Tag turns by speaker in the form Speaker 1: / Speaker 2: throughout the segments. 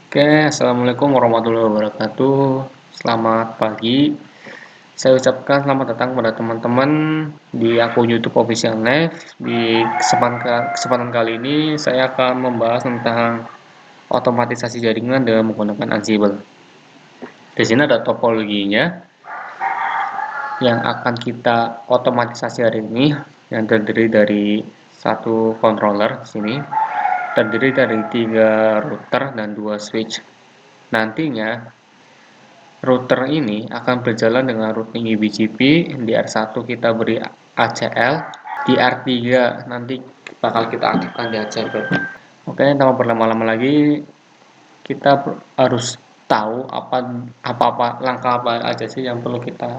Speaker 1: Oke, Assalamualaikum warahmatullahi wabarakatuh. Selamat pagi. Saya ucapkan selamat datang pada teman-teman di akun YouTube Official Live. Di kesempatan kali ini saya akan membahas tentang otomatisasi jaringan dengan menggunakan Ansible. Di sini ada topologinya yang akan kita otomatisasi hari ini, yang terdiri dari satu controller sini, terdiri dari 3 router dan 2 switch. Nantinya router ini akan berjalan dengan routing eBGP. Di R1 kita beri ACL, di R3 nanti bakal kita aktifkan di ACL. Oke, tanpa berlama-lama lagi, kita harus tahu apa langkah apa aja sih yang perlu kita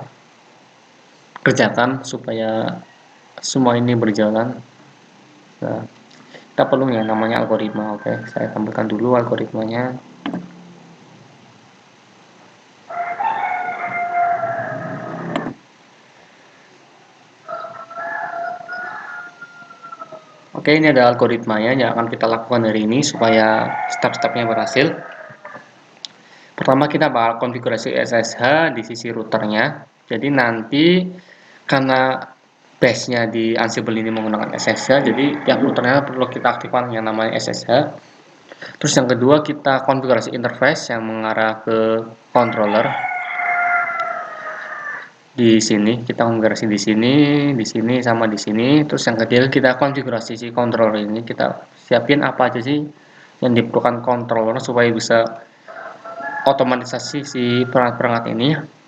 Speaker 1: kerjakan supaya semua ini berjalan. Nah, kita perlu ya namanya algoritma. Oke, saya tampilkan dulu algoritmanya. Oke, ini ada algoritmanya yang akan kita lakukan hari ini supaya step-stepnya berhasil. Pertama kita bakal konfigurasi SSH di sisi routernya. Jadi nanti karena base-nya di Ansible ini menggunakan SSH, jadi tiap routernya perlu kita aktifkan yang namanya SSH. Terus yang kedua kita konfigurasi interface yang mengarah ke controller. Di sini kita konfigurasi di sini sama di sini. Terus yang ketiga kita konfigurasi si controller ini, kita siapin apa aja sih yang diperlukan controller supaya bisa otomatisasi si perangkat-perangkat ini.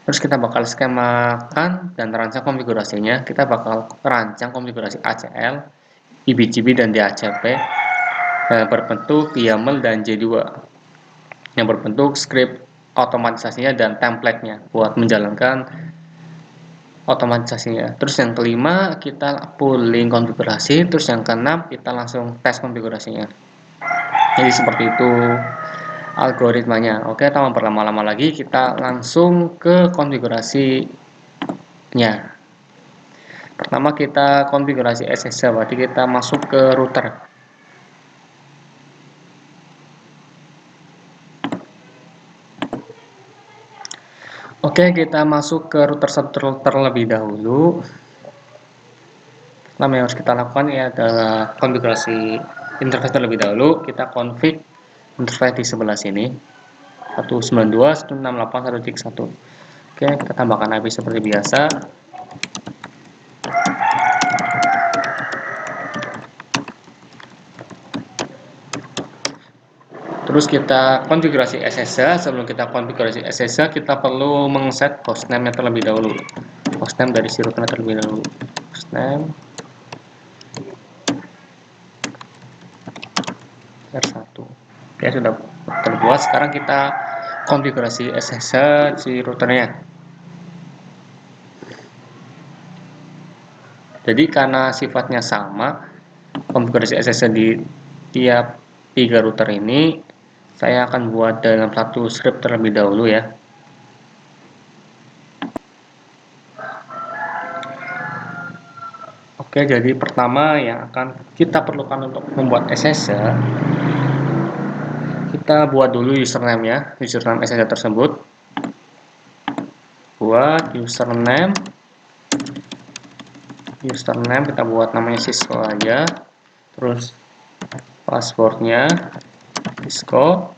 Speaker 1: Terus kita bakal skemakan dan rancang konfigurasinya. Kita bakal rancang konfigurasi ACL, eBGP dan DHCP berbentuk YAML dan J2 yang berbentuk script otomatisasinya dan template-nya buat menjalankan otomatisasinya. Terus yang kelima kita pooling konfigurasi. Terus yang keenam kita langsung tes konfigurasinya. Jadi seperti itu algoritmanya. Oke, tanpa berlama-lama lagi kita langsung ke konfigurasinya. Pertama kita konfigurasi SSH, berarti kita masuk ke router. Oke, kita masuk ke router terlebih dahulu. Pertama yang harus kita lakukan ya adalah konfigurasi interface terlebih dahulu. Kita config interface di sebelah sini 192.168.1.1. Oke, kita tambahkan IP seperti biasa. Terus kita konfigurasi SSH. Sebelum kita konfigurasi SSH, kita perlu mengset hostname terlebih dahulu. Hostname dari si router terlebih dahulu. Hostname R1. Oke, sudah terbuat. Sekarang kita konfigurasi SSH si routernya. Jadi karena sifatnya sama, konfigurasi SSH di tiap 3 router ini saya akan buat dalam satu script terlebih dahulu ya. Oke, jadi pertama yang akan kita perlukan untuk membuat SSH, kita buat dulu username ya, username SSH tersebut. Buat username kita buat namanya Cisco aja. Terus passwordnya Cisco.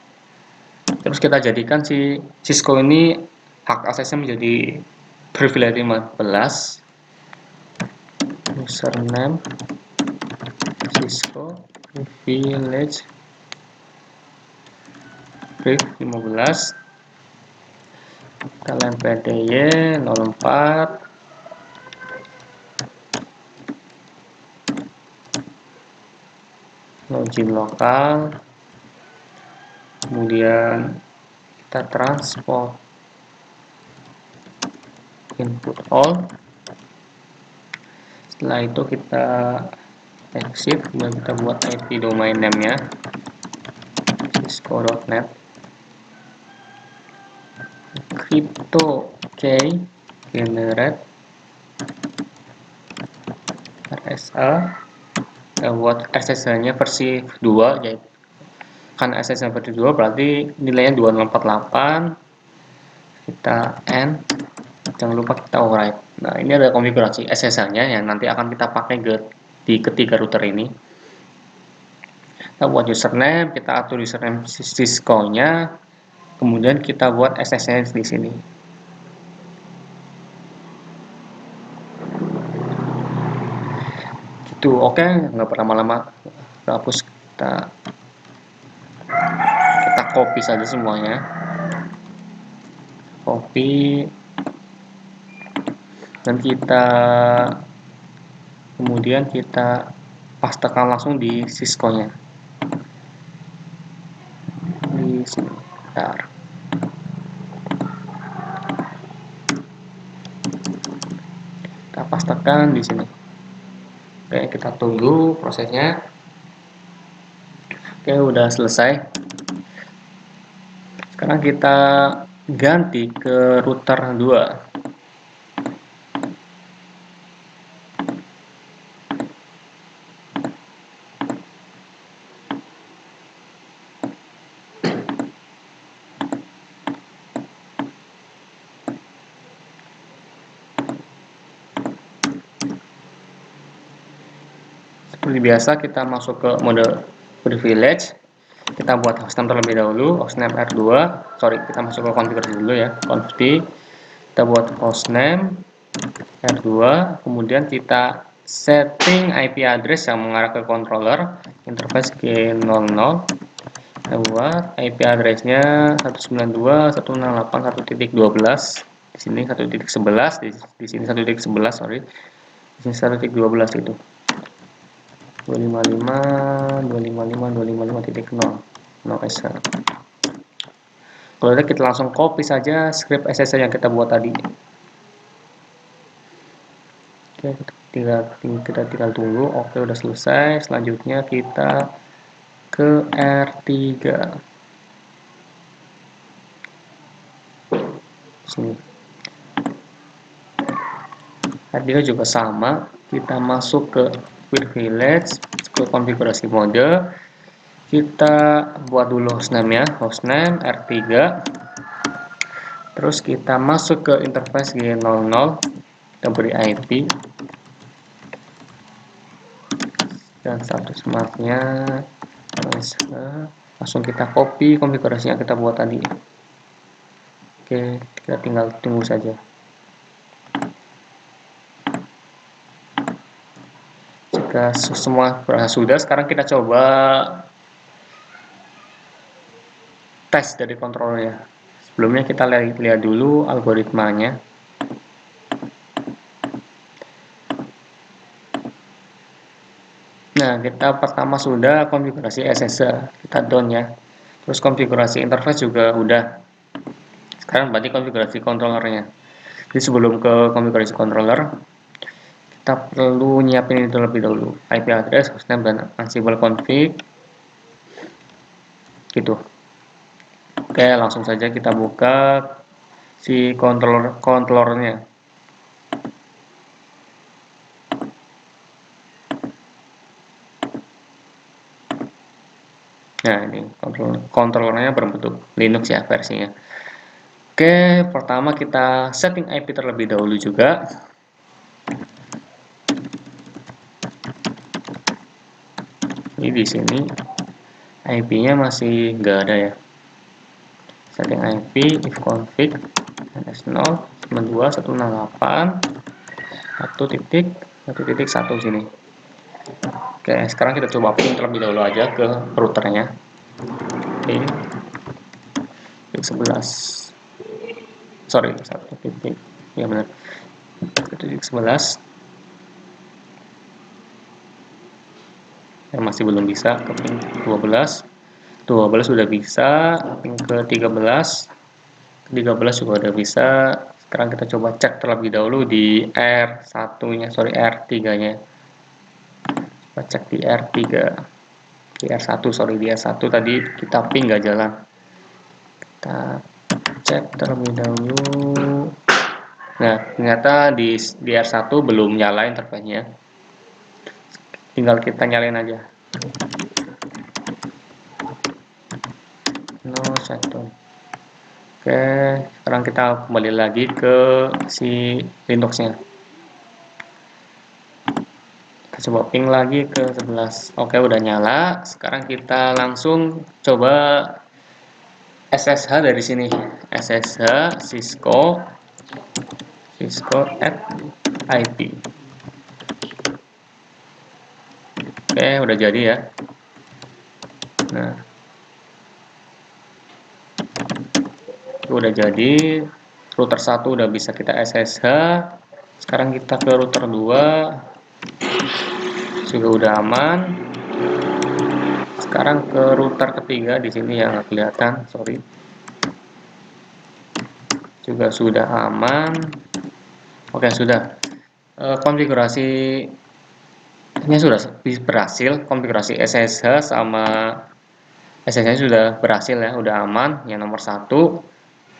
Speaker 1: Terus kita jadikan si Cisco ini hak aksesnya menjadi privilege 15. Username Cisco privilege 15. Kalian PDY 04 login lokal, kemudian kita transport input all. Setelah itu kita exit, kemudian kita buat IP domain name nya cisco.net crypto key generate RSA. Buat SSH nya versi 2 yaitu kan SSL versi 2 berarti nilainya 2048, kita end, jangan lupa kita override. Nah, ini ada konfigurasi SSL-nya yang nanti akan kita pakai di ketiga router ini. Kita buat username, kita atur username Cisco-nya, kemudian kita buat SSL di sini. Gitu, oke, nggak berlama-lama. Kita hapus, kita copy saja semuanya. Copy, dan kemudian kita pastekan langsung di Cisco-nya. Di sini. Bentar. Kita pastekan di sini. Oke, kita tunggu prosesnya. Oke, udah selesai. Sekarang kita ganti ke router 2. Seperti biasa, kita masuk ke mode privilege. Kita buat hostname terlebih dahulu, hostname R2. Sorry, kita masuk ke konfigurasi dulu ya, conf d. Kita buat hostname R2, kemudian kita setting IP address yang mengarah ke controller, interface G00. Kita buat IP addressnya 192.168.1.12. Di sini 1.11, di sini 1.11, sorry. Di sini 1.12 itu. 255.255.255.0 S. Kalau udah, kita langsung copy saja script SSL yang kita buat tadi. Oke, kita tinggal tunggu. Oke, udah selesai. Selanjutnya kita ke R3. Sini. R3 juga sama. Kita masuk ke privilege, ke konfigurasi mode. Kita buat dulu hostname ya, hostname R3. Terus kita masuk ke interface G00, kita beri IP dan status marknya. Langsung kita copy konfigurasi yang kita buat tadi. Oke, kita tinggal tunggu saja. Jika semua sudah, sekarang kita coba tes dari controllernya. Sebelumnya kita lihat dulu algoritmanya. Nah, kita pertama sudah konfigurasi SSL, kita down ya. Terus konfigurasi interface juga udah. Sekarang berarti konfigurasi controllernya. Jadi sebelum ke konfigurasi controller, kita perlu nyiapin ini terlebih dahulu. IP address, hostname, dan Ansible config. Gitu. Oke, langsung saja kita buka si controllernya. Nah, ini controllernya berbentuk Linux ya versinya. Oke, pertama kita setting IP terlebih dahulu juga. Ini di sini IP-nya masih nggak ada ya. Setting IP if config ns0 92.168.1.1 sini. Oke, sekarang kita coba ping terlebih dahulu aja ke routernya. Ping 11. Sorry, 1 titik. Ya benar. 1.11. Yang masih belum bisa ke ping 12. 12 sudah bisa, ping ke 13. 13 juga udah bisa. Sekarang kita coba cek terlebih dahulu di R1-nya, sorry R3-nya. Coba cek di R3. Di R1, sorry di R1 tadi kita ping nggak jalan. Kita cek terlebih dahulu. Nah, ternyata di R1 belum nyala interface-nya. Tinggal kita nyalain aja. no shutdown. Oke, sekarang kita kembali lagi ke si Linux-nya. Kita coba ping lagi ke 11. Oke, udah nyala. Sekarang kita langsung coba SSH dari sini. SSH Cisco at IP. Oke, udah jadi ya. Nah, itu udah jadi. Router 1 udah bisa kita SSH. Sekarang kita ke router 2 juga udah aman. Sekarang ke router ketiga di sini yang nggak kelihatan, sorry. Juga sudah aman. Oke, sudah. Konfigurasinya sudah berhasil. Konfigurasi SSH sama SSH sudah berhasil ya, udah aman. Yang nomor 1,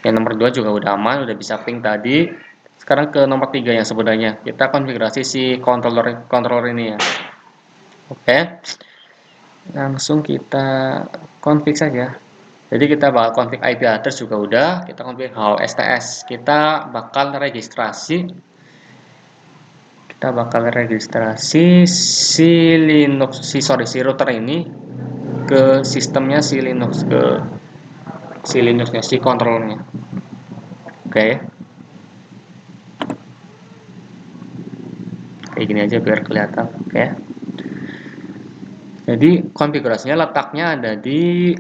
Speaker 1: yang nomor 2 juga udah aman, udah bisa ping tadi. Sekarang ke nomor 3 yang sebenarnya kita konfigurasi si controller ini ya. Oke, langsung kita config saja. Jadi kita bakal config IP address juga udah, kita config HOSTS. Kita bakal registrasi si Linux, si router ini ke sistemnya si Linux, ke si Linuxnya, si controllernya. Oke, kayak gini aja biar kelihatan. Oke, jadi konfigurasinya letaknya ada di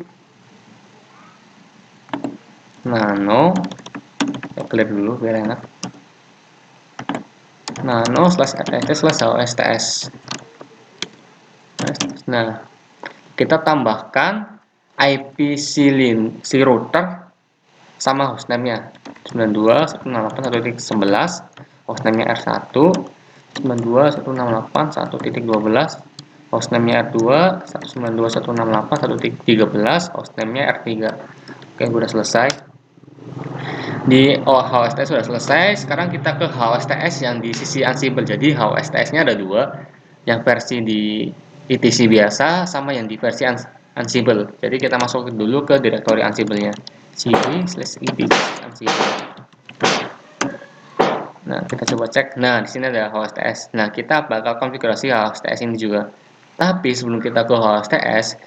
Speaker 1: nano. Saya clear dulu biar enak. nano/rst/hosts. Nah, kita tambahkan IP si router sama hostname-nya 92.168.1.11, hostname-nya R1, 92.168.1.12, hostname-nya R2, 192.168.1.13, hostname-nya R3. Oke, udah selesai. Di HOSTS sudah selesai. Sekarang kita ke HOSTS yang di sisi Ansible. Jadi HOSTS-nya ada dua, yang versi di etc biasa sama yang di versi Ansible. Jadi kita masuk dulu ke direktori Ansible-nya, cd/etc Ansible. Nah, kita coba cek. Nah, di sini ada HOSTS. Nah, kita bakal konfigurasi HOSTS ini juga. Tapi sebelum kita ke HOSTS,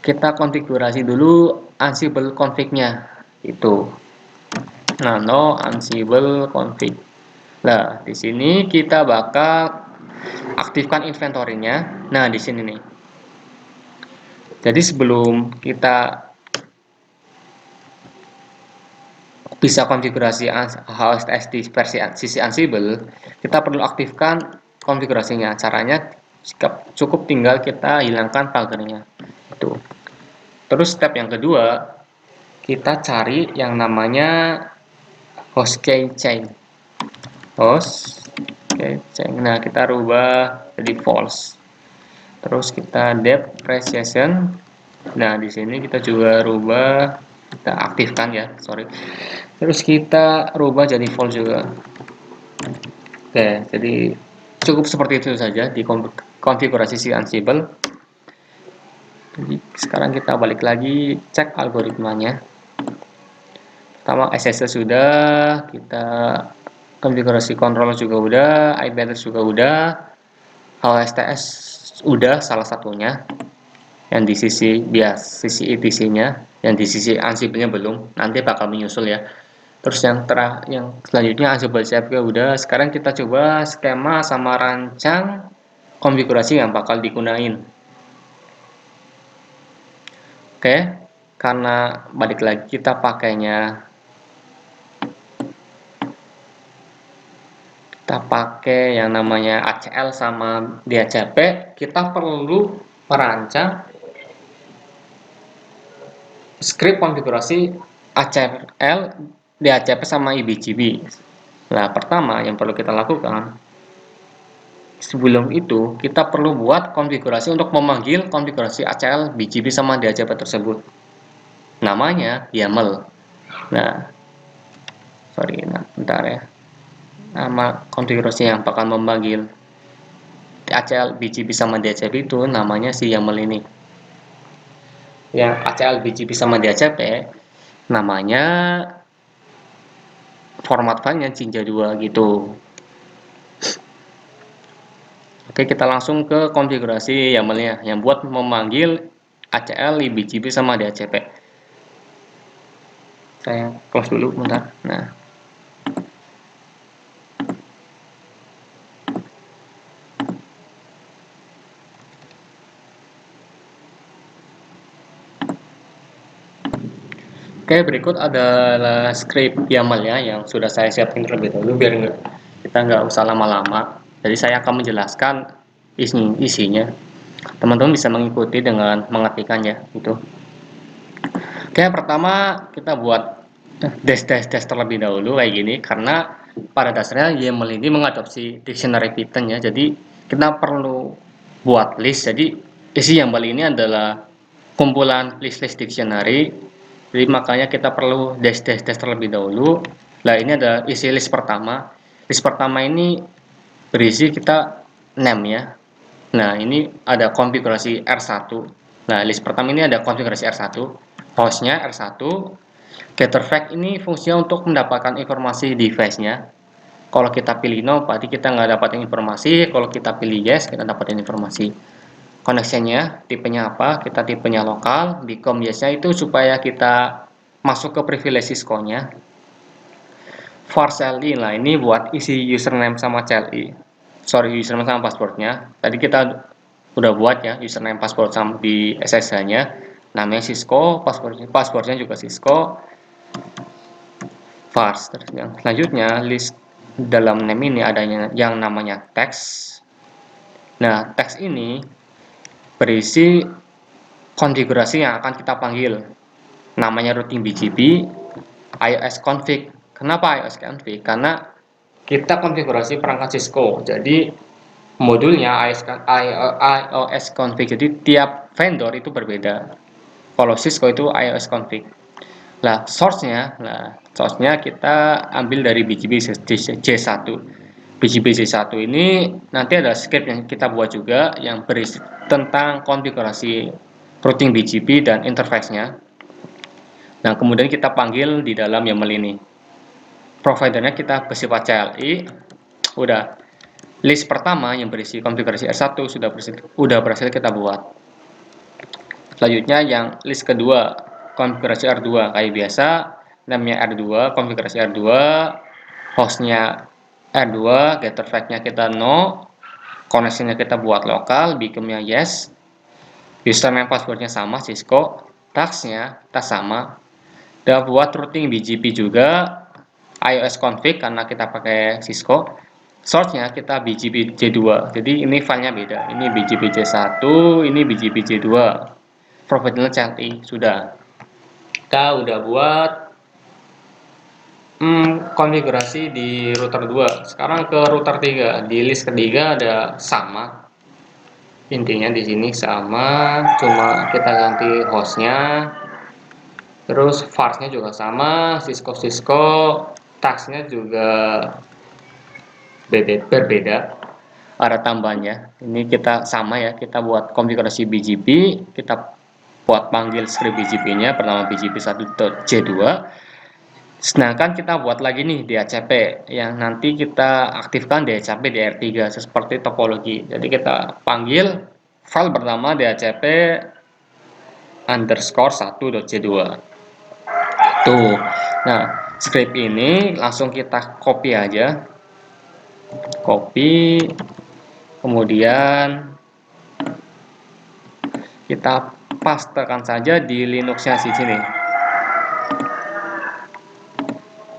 Speaker 1: kita konfigurasi dulu Ansible config-nya. Itu nano ansible config. Nah, di sini kita bakal aktifkan inventory-nya. Nah, di sini nih. Jadi sebelum kita bisa konfigurasi HOSTS di versi sisi Ansible, kita perlu aktifkan konfigurasinya. Caranya cukup tinggal kita hilangkan pagernya. Itu. Terus step yang kedua, kita cari yang namanya host keychain. Nah, kita rubah jadi false. Terus kita depreciation. Nah, di sini kita juga rubah, kita aktifkan ya, sorry. Terus kita rubah jadi false juga. Oke, jadi cukup seperti itu saja di konfigurasi si Ansible. Jadi sekarang kita balik lagi cek algoritmanya. Pertama SSH sudah, kita konfigurasi controller juga udah, IP address juga udah, HOSTS udah salah satunya, yang di sisi sisi etc-nya, yang di sisi Ansible-nya belum, nanti bakal menyusul ya. Terus yang selanjutnya Ansible CFG udah. Sekarang kita coba skema sama rancang konfigurasi yang bakal digunain. Oke, karena balik lagi kita pakai yang namanya ACL sama DHCP, kita perlu merancang script konfigurasi ACL, DHCP sama IBGP. Nah, pertama yang perlu kita lakukan, sebelum itu kita perlu buat konfigurasi untuk memanggil konfigurasi ACL, BGP sama DHCP tersebut. Namanya YAML. Nah, bentar ya. Nama konfigurasi yang bakal memanggil ACL, BGP sama DHCP itu namanya si YAML ini. yang ACL, BGP sama DHCP, namanya format filenya Jinja 2 gitu. Oke, kita langsung ke konfigurasi YAML-nya yang buat memanggil ACL, BGP sama DHCP. Saya close dulu bentar. Nah, oke, berikut adalah script YAML ya yang sudah saya siapkan terlebih dahulu biar kita nggak usah lama-lama. Jadi saya akan menjelaskan isinya. Teman-teman bisa mengikuti dengan mengetikkannya gitu. Oke, pertama kita buat dash terlebih dahulu kayak gini karena pada dasarnya YAML ini mengadopsi dictionary Python ya. Jadi kita perlu buat list. Jadi isi YAML ini adalah kumpulan list-list dictionary. Jadi makanya kita perlu dash terlebih dahulu. Nah, ini adalah isi list pertama. List pertama ini berisi kita name ya. Nah, ini ada konfigurasi R1. Nah, list pertama ini ada konfigurasi R1, hostnya R1, getter flag ini fungsinya untuk mendapatkan informasi device-nya. Kalau kita pilih no, berarti kita nggak dapat informasi. Kalau kita pilih yes, kita dapat informasi. Connection-nya, tipenya apa? Kita tipenya lokal. Become yes-nya itu supaya kita masuk ke privilege Cisco-nya. For CLI, nah ini buat isi username sama CLI. Sorry, username sama passwordnya. Tadi kita udah buat ya username password sama di SSH-nya. Namanya Cisco, passwordnya juga Cisco. Vars. Terus yang selanjutnya list dalam name ini adanya yang namanya text. Nah, text ini berisi konfigurasi yang akan kita panggil. Namanya routing BGP, iOS config. Kenapa iOS config? Karena kita konfigurasi perangkat Cisco. Jadi modulnya iOS config. Jadi tiap vendor itu berbeda. Kalau Cisco itu iOS config. Nah, source-nya kita ambil dari BGP J1. BGP J1 ini nanti ada script yang kita buat juga yang berisi tentang konfigurasi routing BGP dan interface-nya. Nah, kemudian kita panggil di dalam YAML ini. Providernya kita bersifat CLI. Udah. List pertama yang berisi konfigurasi R1 sudah berhasil kita buat. Selanjutnya yang list kedua, konfigurasi R2 kayak biasa, namanya R2, konfigurasi R2, hostnya R2, getter flag-nya kita no, connection-nya kita buat lokal, become-nya yes, username password-nya sama Cisco, task-nya kita sama. Udah buat routing BGP juga, iOS config karena kita pakai Cisco. Source-nya kita BGP J2. Jadi ini filenya beda. Ini BGP J1, ini BGP J2. Providernya CLI sudah. Kita udah buat konfigurasi di router 2. Sekarang ke router 3. Di list ketiga ada sama. Intinya di sini sama, cuma kita ganti hostnya. Terus vars-nya juga sama, Cisco task-nya juga berbeda, ada tambahnya. Ini kita sama ya, kita buat konfigurasi BGP, kita buat panggil script BGP-nya bernama BGP1.j2. Sedangkan kita buat lagi nih DHCP yang nanti kita aktifkan DHCP di R3 seperti topologi. Jadi kita panggil file bernama DHCP underscore 1.j2. Tuh. Nah, script ini langsung kita copy aja. Copy, kemudian kita pastekan saja di Linuxnya di sini.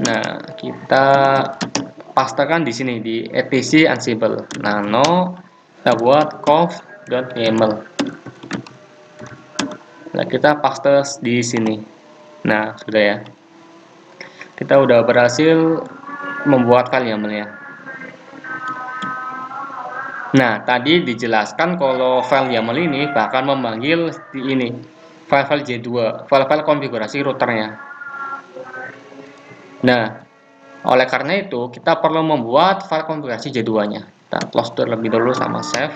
Speaker 1: Nah, kita pastekan di sini di etc ansible nano, kita buat conf.yaml. Nah, kita paste di sini. Nah, sudah ya. Kita udah berhasil membuat file YAML-nya. Nah, tadi dijelaskan kalau file YAML ini bahkan memanggil di ini file-file J2, file-file konfigurasi routernya. Nah, oleh karena itu kita perlu membuat file konfigurasi J2-nya. Kita close terlebih dulu sama save.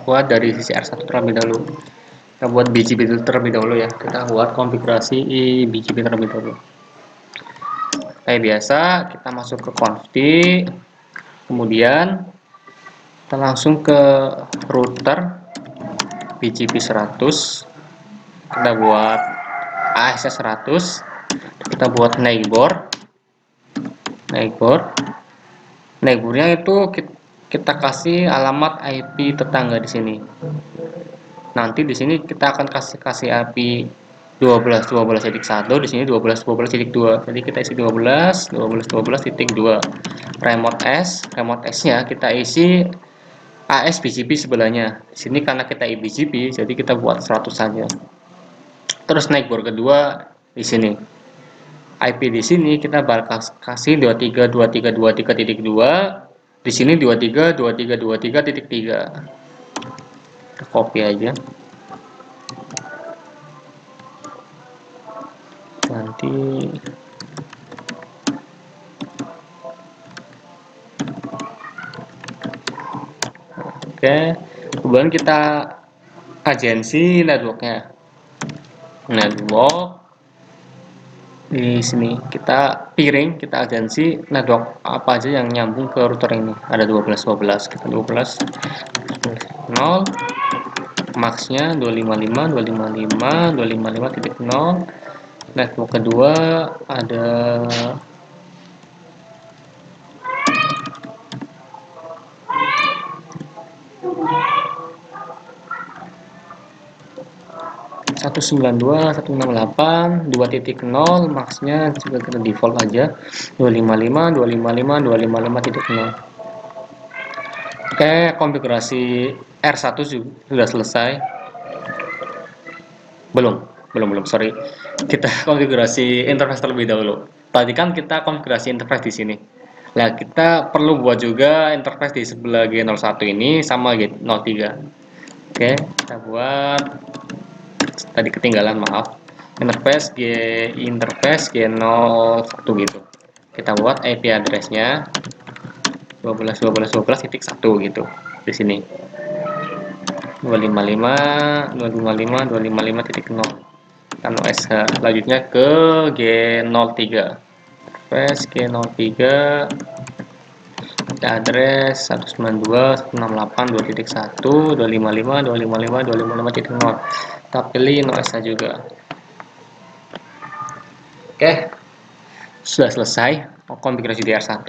Speaker 1: buat dari sisi R1 terlebih dahulu. Kita buat BGP terlebih dahulu ya. Kita buat konfigurasi BGP terlebih dahulu. Kayak biasa, kita masuk ke config, kemudian kita langsung ke router BGP 100. Kita buat ASS 100. Kita buat neighbor. Neighbornya itu kita kasih alamat IP tetangga di sini. Nanti di sini kita akan kasih IP 12.12.1, di sini 12.12.2. Jadi kita isi 12.12.2. Remote S-nya kita isi AS BGP sebelahnya. Di sini karena kita BGP, jadi kita buat 100 saja. Terus neighbor kedua di sini. IP di sini kita bakal kasih 23.23.23.2. Di sini 23.23.23.3. Kita copy aja. Nanti oke, kemudian kita agensi networknya. Network di sini kita piring, kita agensi network apa aja yang nyambung ke router ini. Ada 12 kita 12 0, maxnya 255.255.255.0. Network kedua ada 192.168 2.0, maxnya juga kita default aja 255.255.255.0. Oke, konfigurasi R1 sudah selesai. Belum, sorry. Kita konfigurasi interface terlebih dahulu. Tadi kan kita konfigurasi interface di sini. Nah, kita perlu buat juga interface di sebelah G01 ini sama G03. Oke, kita buat, tadi ketinggalan, maaf. Interface G01 gitu. Kita buat IP address-nya 12.12.12.1 gitu di sini. 255.255.255.0 kan OSH. Selanjutnya ke G03. Interface G03, kita address 192.168.2.1, 255, 255, 255.0. Kita pilih OSH juga. Oke, sudah selesai konfigurasi di R1.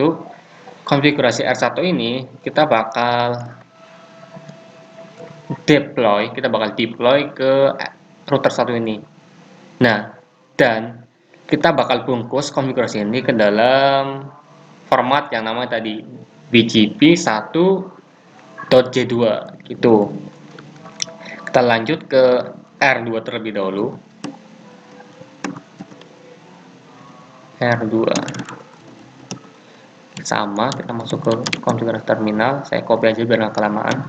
Speaker 1: Konfigurasi R1 ini kita bakal deploy ke router 1 ini. Nah, dan kita bakal bungkus konfigurasi ini ke dalam format yang namanya tadi BGP 1.j2 gitu. Kita lanjut ke R2 terlebih dahulu. R2 sama, kita masuk ke konfigurasi terminal. Saya copy aja biar nggak kelamaan.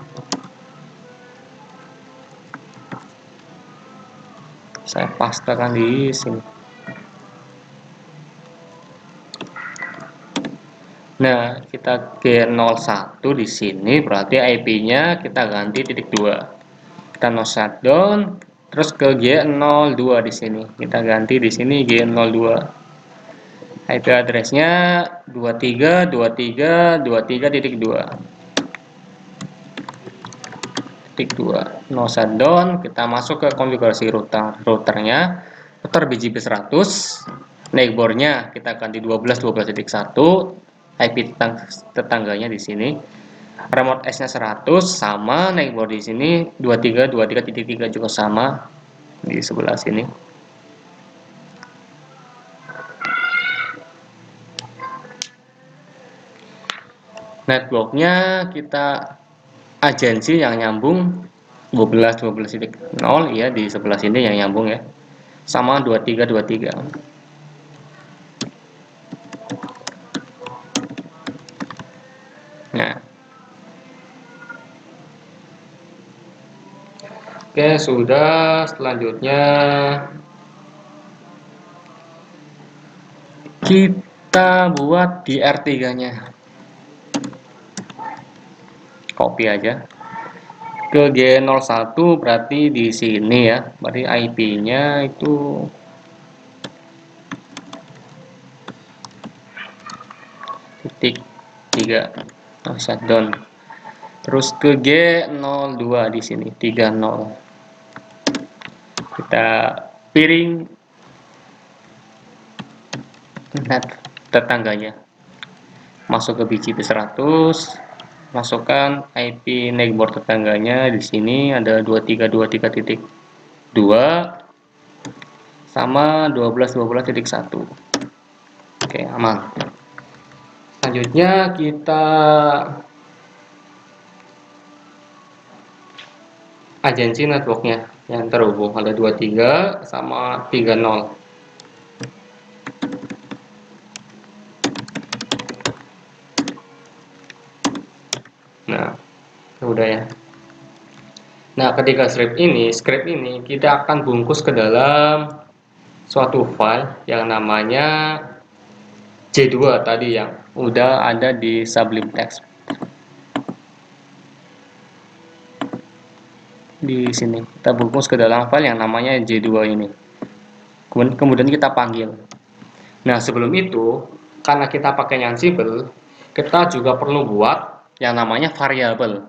Speaker 1: Saya pastekan di sini. Nah, kita G01 di sini berarti IP-nya kita ganti titik 2. Kita no shutdown, terus ke G02 di sini. Kita ganti di sini G02. IP address-nya 23.23.23.2. No shutdown, kita masuk ke konfigurasi routernya. Router BGP 100. Neighbor-nya kita ganti 12.12.1. IP tetangganya di sini. Remote S-nya 100 sama, neighbor di sini 23.23.3 juga sama di sebelah sini. Networknya kita agensi yang nyambung 12.12.0 ya, di sebelah sini yang nyambung ya, sama 23.23. Nah, oke, sudah. Selanjutnya kita buat di R3 nya, copy aja. ke G01 berarti di sini ya. Berarti IP-nya itu titik 3 shutdown. Terus ke G02 di sini 30. Kita piring net tetangganya. Masuk ke BGP 100, masukkan IP netboard tetangganya. Di sini ada 2323.2 sama 12.12.1. Oke, aman. Selanjutnya kita agensi networknya yang terhubung ada 23 sama 30. Nah, udah ya. Nah, ketika script ini kita akan bungkus ke dalam suatu file yang namanya J2 tadi yang udah ada di Sublime Text. Di sini kita bungkus ke dalam file yang namanya J2 ini. Kemudian kita panggil. Nah, sebelum itu, karena kita pakai Ansible, kita juga perlu buat yang namanya variabel.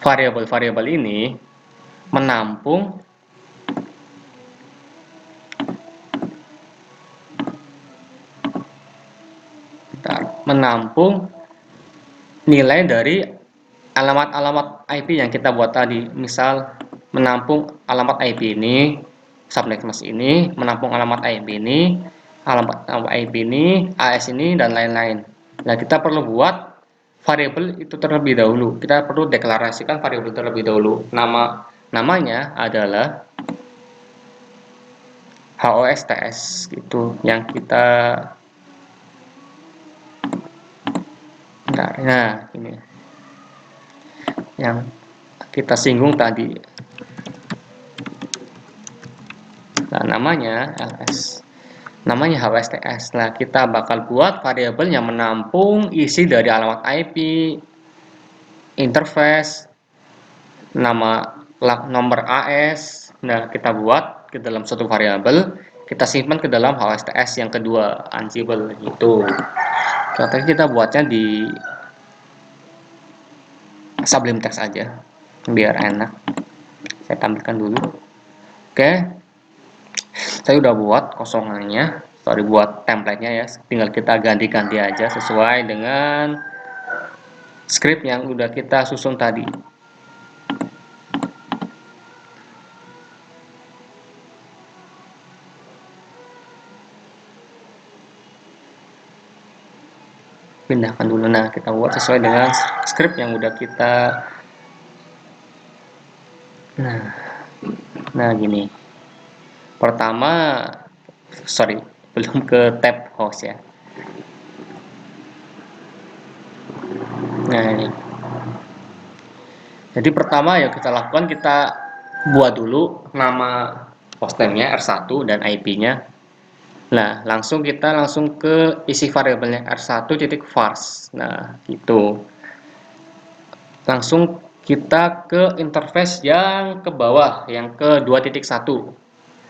Speaker 1: Variabel ini menampung nilai dari alamat-alamat IP yang kita buat tadi. Misal menampung alamat IP ini, subnet mask ini, menampung alamat IP ini, alamat IP ini, AS ini, dan lain-lain. Nah, kita perlu buat variabel itu terlebih dahulu. Kita perlu deklarasikan variabel terlebih dahulu. Namanya adalah HOSTS gitu yang kita nah ini yang kita singgung tadi. Nah, namanya LS. Namanya HOSTS. Nah, kita bakal buat variabel yang menampung isi dari alamat IP, interface, nomor AS. Nah, kita buat ke dalam suatu variabel, kita simpan ke dalam HOSTS yang kedua, Ansible itu. Contohnya kita buatnya di Sublime Text aja, biar enak. Saya tampilkan dulu. Oke, saya udah buat kosongannya. Sorry, buat template-nya ya. Tinggal kita ganti-ganti aja sesuai dengan script yang udah kita susun tadi. Pindahkan dulu. Nah, kita buat sesuai dengan script yang udah kita. Nah gini. Pertama, sorry, belum ke tab host ya. Nah ini. Jadi pertama yang kita lakukan, kita buat dulu nama hostname-nya R1 dan IP-nya. Nah, kita langsung ke isi variabelnya R1.vars. Nah, gitu. Langsung kita ke interface yang ke bawah, yang ke 2.1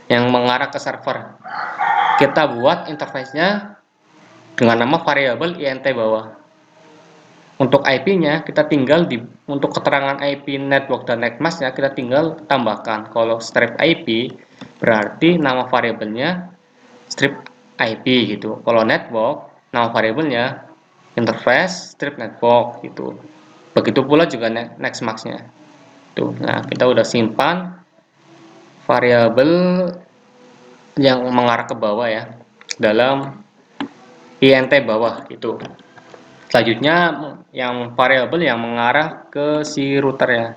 Speaker 1: yang mengarah ke server. Kita buat interface-nya dengan nama variabel int bawah. Untuk IP-nya kita tinggal untuk keterangan IP network dan netmask-nya kita tinggal tambahkan. Kalau strip IP berarti nama variabelnya strip IP gitu. Kalau network nama variabelnya interface strip network gitu. Begitu pula juga netmask-nya. Tuh, nah kita udah simpan variabel yang mengarah ke bawah ya dalam int bawah gitu. Selanjutnya yang variabel yang mengarah ke si router ya.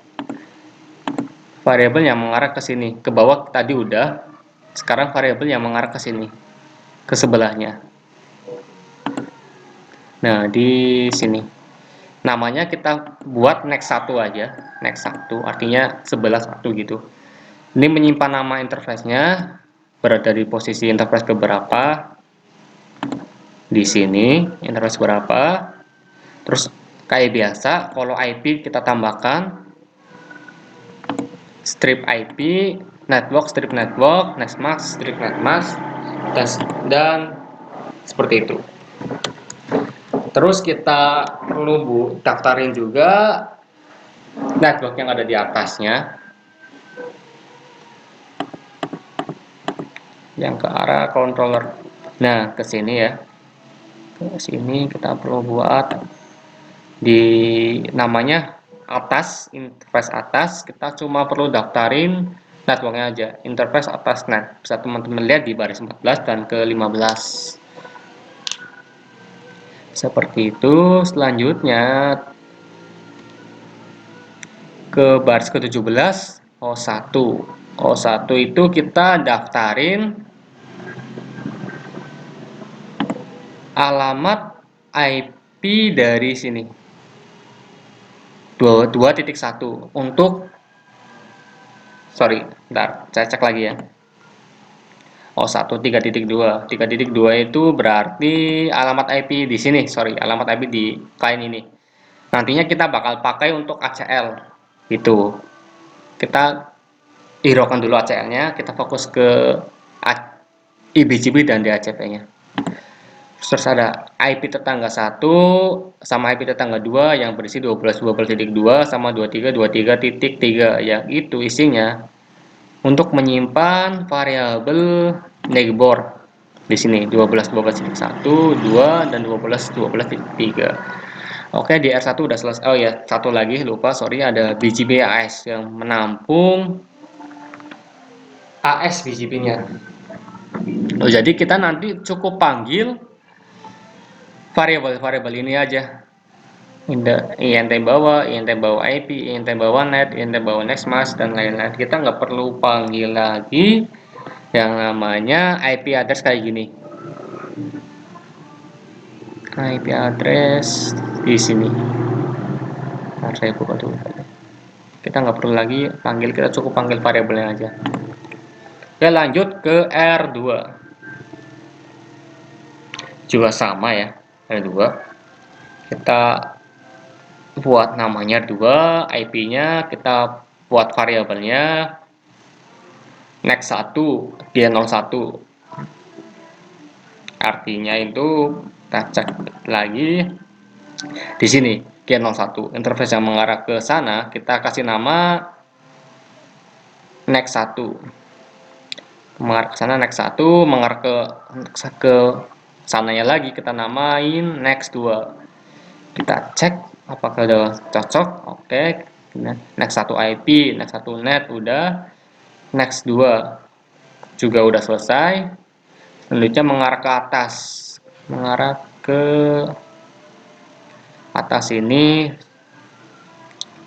Speaker 1: Variabel yang mengarah ke sini, ke bawah tadi udah. Sekarang variabel yang mengarah ke sini, ke sebelahnya. Nah, di sini. Namanya kita buat next 1 aja. Next 1 artinya sebelah 1 gitu. Ini menyimpan nama interface-nya, berada di posisi interface keberapa. Di sini interface berapa. Terus kayak biasa, kalau IP kita tambahkan strip IP, network, strip network, nextmask, strip nextmask, dan seperti itu. Terus kita perlu daftarin juga network yang ada di atasnya, yang ke arah controller. Nah, ke sini ya. Ke sini kita perlu buat di namanya atas, interface atas, kita cuma perlu daftarin networknya aja, interface atas net. Bisa teman-teman lihat di baris 14 dan ke 15. Seperti itu. Selanjutnya ke baris ke-17, O1. O1 itu kita daftarin alamat IP dari sini. 2.1 untuk bentar, saya cek lagi ya. O1 3.2. 3.2 itu berarti alamat IP di sini, alamat IP di klien ini. Nantinya kita bakal pakai untuk ACL. Itu. Kita hiraukan dulu ACL-nya, kita fokus ke IBGP dan DHCP-nya. Terus ada IP tetangga 1 sama IP tetangga 2 yang berisi 12.12.2 sama 23.23.3 yang itu isinya untuk menyimpan variabel neighbor di sini 12.12.1, 2 dan 12.12.3. Oke, di R1 udah selesai. Oh ya, satu lagi lupa, ada BGP AS yang menampung AS BGP-nya. Oh, jadi kita nanti cukup panggil variabel-variabel ini aja. INT bawah IP, INT bawah net, INT bawah nextmask, dan lain-lain. Kita nggak perlu panggil lagi yang namanya IP address kayak gini. IP address di sini. Nah, saya buka dulu. Kita nggak perlu lagi panggil, kita cukup panggil variabelnya aja. Oke, lanjut ke R2. Juga sama ya, R2. Kita buat namanya 2, IP-nya kita buat variabelnya next1 G01. Artinya itu kita cek lagi di sini G01. Interface yang mengarah ke sana kita kasih nama next1. Mengarah ke sana next1, mengarah ke sananya lagi kita namain next2. Kita cek apakah udah cocok. Oke, next1 IP, next1 net udah, next2 juga udah selesai. Selanjutnya mengarah ke atas, mengarah ke atas ini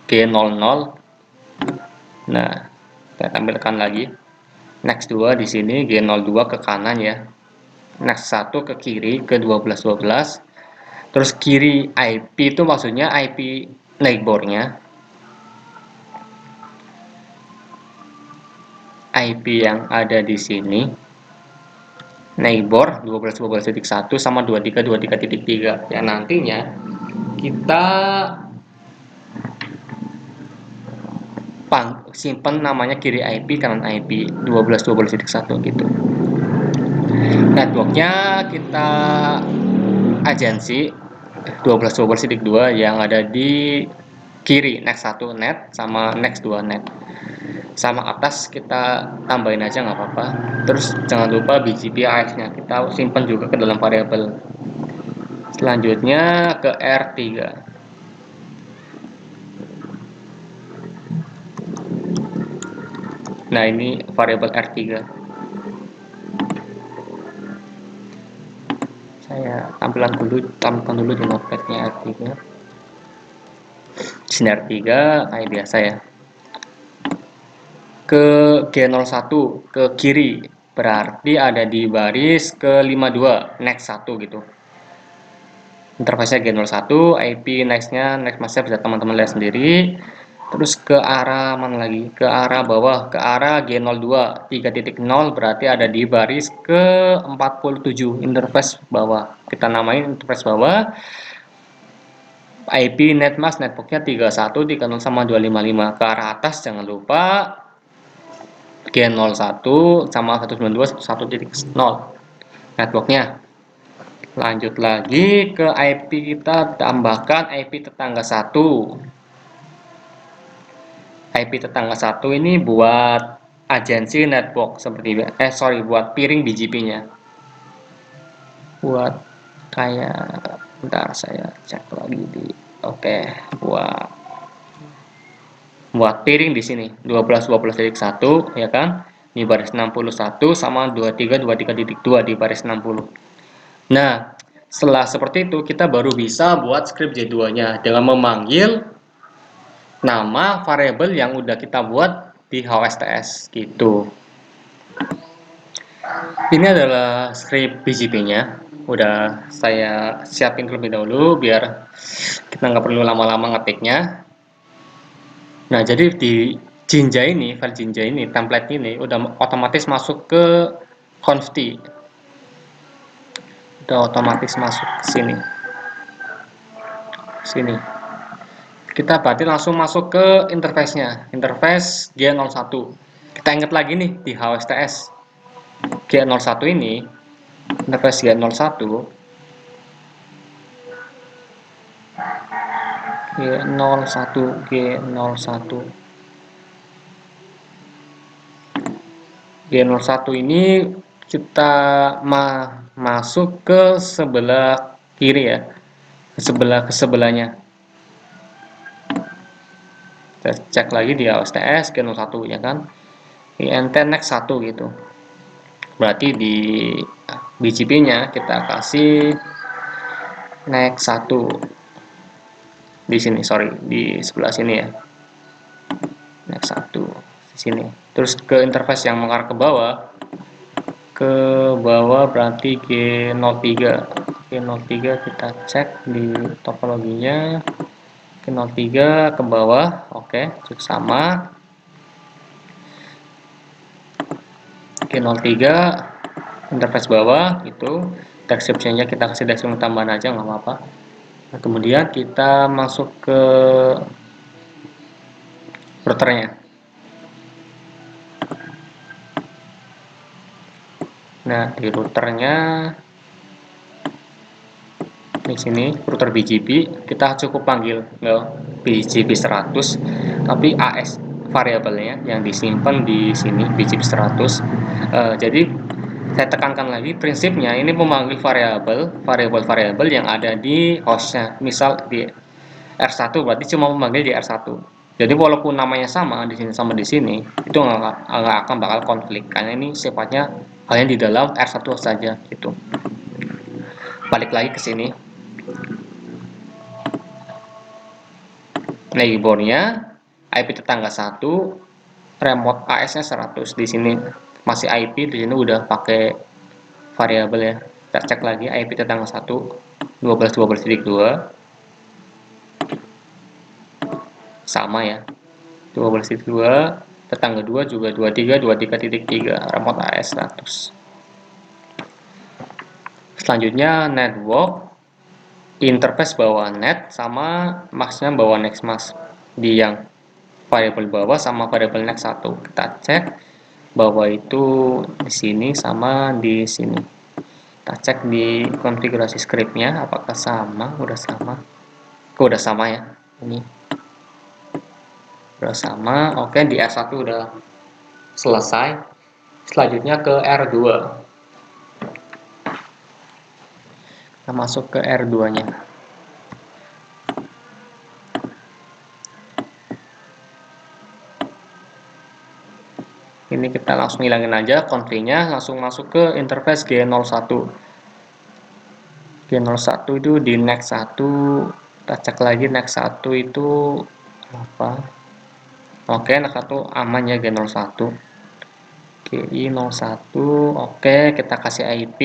Speaker 1: G00. Nah, kita tampilkan lagi next 2 di sini, G02 ke kanan ya, next 1 ke kiri ke 12.12. Terus kiri IP itu maksudnya IP neighbornya, IP yang ada di sini neighbor 12.12.1 sama 23.23.3 yang nantinya kita simpan namanya kiri IP, kanan IP 12.12.1 gitu. Networknya kita agensi 12.12.2 yang ada di kiri, next 1 net sama next 2 net. Sama atas kita tambahin aja nggak apa-apa. Terus jangan lupa BGP AS-nya kita simpan juga ke dalam variabel. Selanjutnya ke R3. Nah, ini variabel R3. Saya tampilkan dulu di notepad-nya R3. Sini R3 kayak biasa ya. Ke G01 ke kiri berarti ada di baris ke-52 next 1 gitu. Interface-nya G01, IP next-nya next-nya bisa teman-teman lihat sendiri. Terus ke arah mana lagi? Ke arah bawah, ke arah G02 3.0 berarti ada di baris ke-47 interface bawah. Kita namain interface bawah. IP netmask networknya 31, 30 sama 255. Ke arah atas jangan lupa G01 sama 192.1.1.0 networknya. Lanjut lagi ke IP, kita tambahkan IP tetangga 1. IP tetangga 1 ini buat agensi network seperti buat piring BGP-nya. Buat kayak bentar saya cek lagi di buat piring di sini 12.12.1 ya kan, di baris 61 sama 23.23.2 di baris 60. Nah, setelah seperti itu kita baru bisa buat script J2-nya dengan memanggil nama variabel yang udah kita buat di HOSTS gitu. Ini adalah script BGP-nya. Udah saya siapin terlebih dahulu biar kita nggak perlu lama-lama ngetiknya. Nah, jadi di Jinja ini, file Jinja ini, template ini udah otomatis masuk ke conft. Udah otomatis masuk ke sini. Sini. Kita berarti langsung masuk ke interface-nya. Interface G01. Kita ingat lagi nih di HOSTS. G01 ini, interface G01 G01 ini kita masuk ke sebelah kiri ya, ke sebelahnya. Kita cek lagi di HOSTS G01 ya kan, INT next 1 gitu. Berarti di BGP-nya kita kasih next 1 di sini, di sebelah sini ya, next 1 di sini. Terus ke interface yang mengarah ke bawah berarti G03. G03 kita cek di topologinya, G03 ke bawah, oke, cukup sama. G03 interface bawah itu, description-nya kita kasih description tambahan aja nggak apa-apa. Nah, kemudian kita masuk ke routernya. Nah, di routernya di sini router BGP kita cukup panggil BGP 100, tapi AS variabelnya yang disimpan di sini BGP 100. Jadi saya tekankan lagi, prinsipnya ini memanggil variabel yang ada di hostnya. Misal di R1 berarti cuma memanggil di R1. Jadi walaupun namanya sama di sini sama di sini, itu nggak akan bakal konflik karena ini sifatnya hanya di dalam R1 saja gitu. Balik lagi ke sini. Nah, keyboardnya IP tetangga 1, remote AS-nya 100. Di sini masih IP, di sini udah pakai variabel ya. Kita cek lagi IP tetangga 1 12.12.2 sama ya. 12.2, tetangga 2 juga 23.23.3, remote AS 100. Selanjutnya network, interface bawa net sama max-nya bawa next max. Di yang variabel bawah sama variabel next 1 kita cek bahwa itu di sini sama di sini. Kita cek di konfigurasi scriptnya apakah sama. Udah sama ya, ini udah sama. Oke, di R1 udah selesai. Selanjutnya ke R2. Kita masuk ke R2 nya. Ini kita langsung hilangin aja konfignya, langsung masuk ke interface G01. G01 itu di next 1. Kita cek lagi next 1 itu apa. Oke, next 1 aman ya, G01. GI01. Oke, kita kasih IP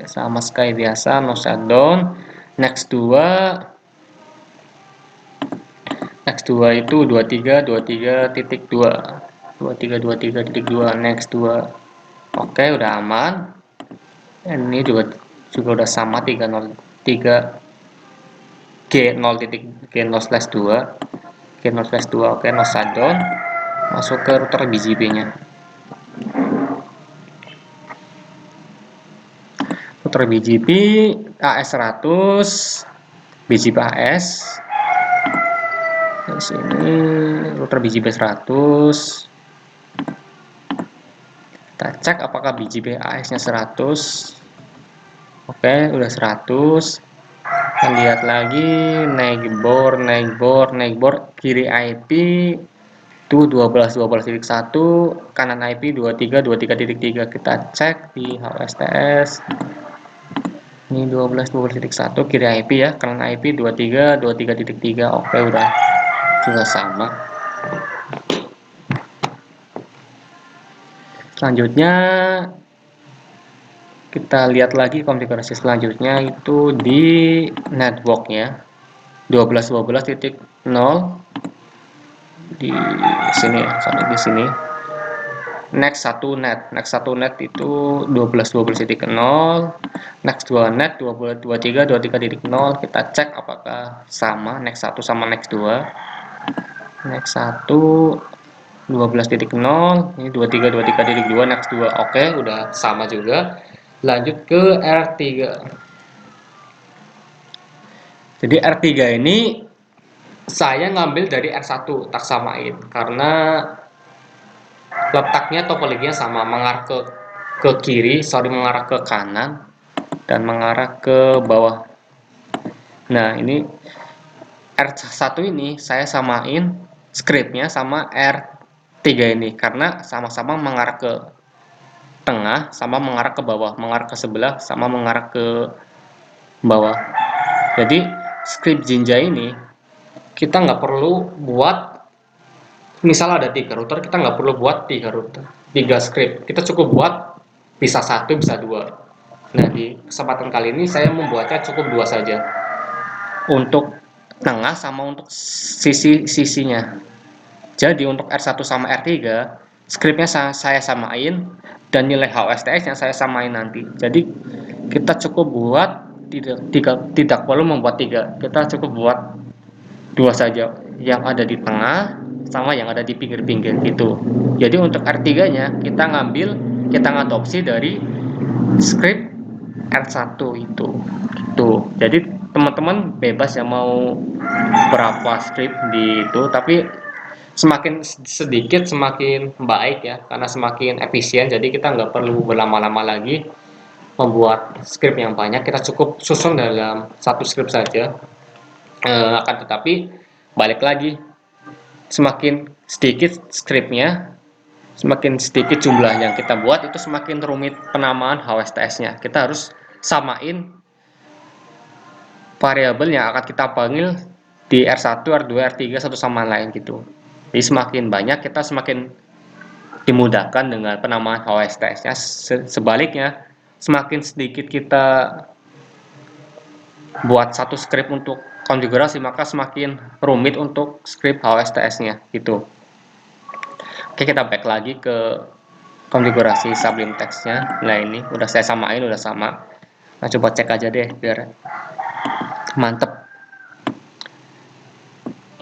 Speaker 1: sama sekali biasa, no shutdown. Next 2 itu 23.23.2. 23.23.2 next 2. Oke, udah aman. Ini juga udah sama 303 G0.G0/2. G0/2. Oke, no shutdown. Masuk ke router BGP-nya. router BGP AS100, BGP AS. Di sini router BGP 100. Kita cek apakah BGP AS-nya 100. Oke, udah 100. Kita lihat lagi neighbor kiri IP itu 12.12.1, kanan IP 23.23.3. Kita cek di HOSTS. Ini 12.12.1 kiri IP ya, kanan IP 23.23.3. Oke, udah juga sama. Selanjutnya kita lihat lagi konfigurasi selanjutnya itu di networknya 12.12.0 di sini ya, sampai di sini. Next 1 net itu 12.12.0, next 2 net 23.23.0. Kita cek apakah sama next 1 sama next 2. Next 1 12.0, ini 23.23.2, next 2. Oke, udah sama juga. Lanjut ke R3. Jadi R3 ini saya ngambil dari R1, tak samain karena letaknya topologinya sama, mengarah ke kiri, mengarah ke kanan dan mengarah ke bawah. Nah, ini R1 ini saya samain scriptnya sama R3 ini karena sama-sama mengarah ke tengah, sama mengarah ke bawah, mengarah ke sebelah, sama mengarah ke bawah. Jadi script Jinja ini kita nggak perlu buat, misal ada 3 router, kita nggak perlu buat 3 router, 3 script. Kita cukup buat bisa 1, bisa 2. Nah, di kesempatan kali ini saya membuatnya cukup 2 saja. Untuk tengah sama untuk sisi-sisinya. Jadi untuk R1 sama R3, scriptnya saya samain dan nilai HOSTS yang saya samain nanti. Jadi kita cukup buat tidak perlu membuat 3. Kita cukup buat 2 saja, yang ada di tengah sama yang ada di pinggir-pinggir gitu. Jadi untuk R3-nya kita ngadopsi dari script R1 itu. Gitu. Jadi teman-teman bebas yang mau berapa script di itu, tapi semakin sedikit semakin baik ya, karena semakin efisien. Jadi kita nggak perlu berlama-lama lagi membuat script yang banyak, kita cukup susun dalam satu script saja. Akan tetapi balik lagi, semakin sedikit scriptnya, semakin sedikit jumlah yang kita buat, itu semakin rumit penamaan HOSTS-nya. Kita harus samain variabel yang akan kita panggil di R1, R2, R3 satu sama lain gitu. Jadi semakin banyak kita semakin dimudahkan dengan penamaan HOSTS-nya. Sebaliknya, semakin sedikit kita buat satu script untuk konfigurasi, maka semakin rumit untuk script HOSTS-nya gitu. Oke, kita back lagi ke konfigurasi Sublime Text-nya. Nah, ini udah saya samain, udah sama. Nah, coba cek aja deh biar mantep.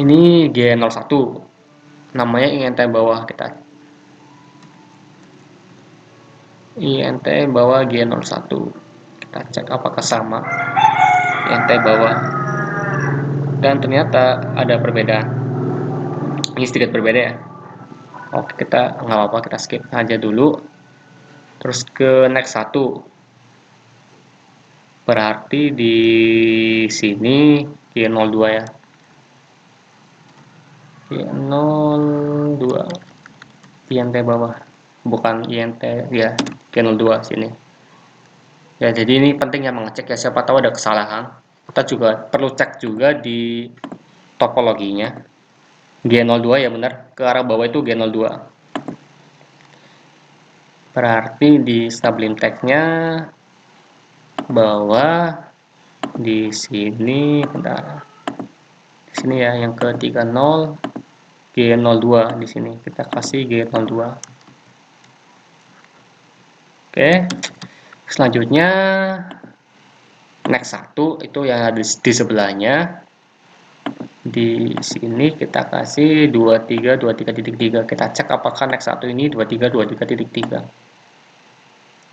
Speaker 1: Ini G01, namanya INT bawah. Kita INT bawah G01, kita cek apakah sama INT bawah, dan ternyata ada perbedaan. Ini sedikit berbeda ya. Oke, kita nggak apa-apa, kita skip aja dulu. Terus ke next 1, berarti di sini G02 ya, G02 INT bawah, bukan INT ya, G02 sini ya. Jadi ini penting ya mengecek ya, siapa tahu ada kesalahan. Kita juga perlu cek juga di topologinya. G02 ya benar, ke arah bawah itu G02. Berarti di Sublime Text-nya bawah di sini, bentar. Di sini ya, yang ke 30 G02 di sini. Kita kasih G02. Oke. Selanjutnya next 1 itu yang ada di sebelahnya. Di sini kita kasih 23.23.3. Kita cek apakah next 1 ini 23.23.3.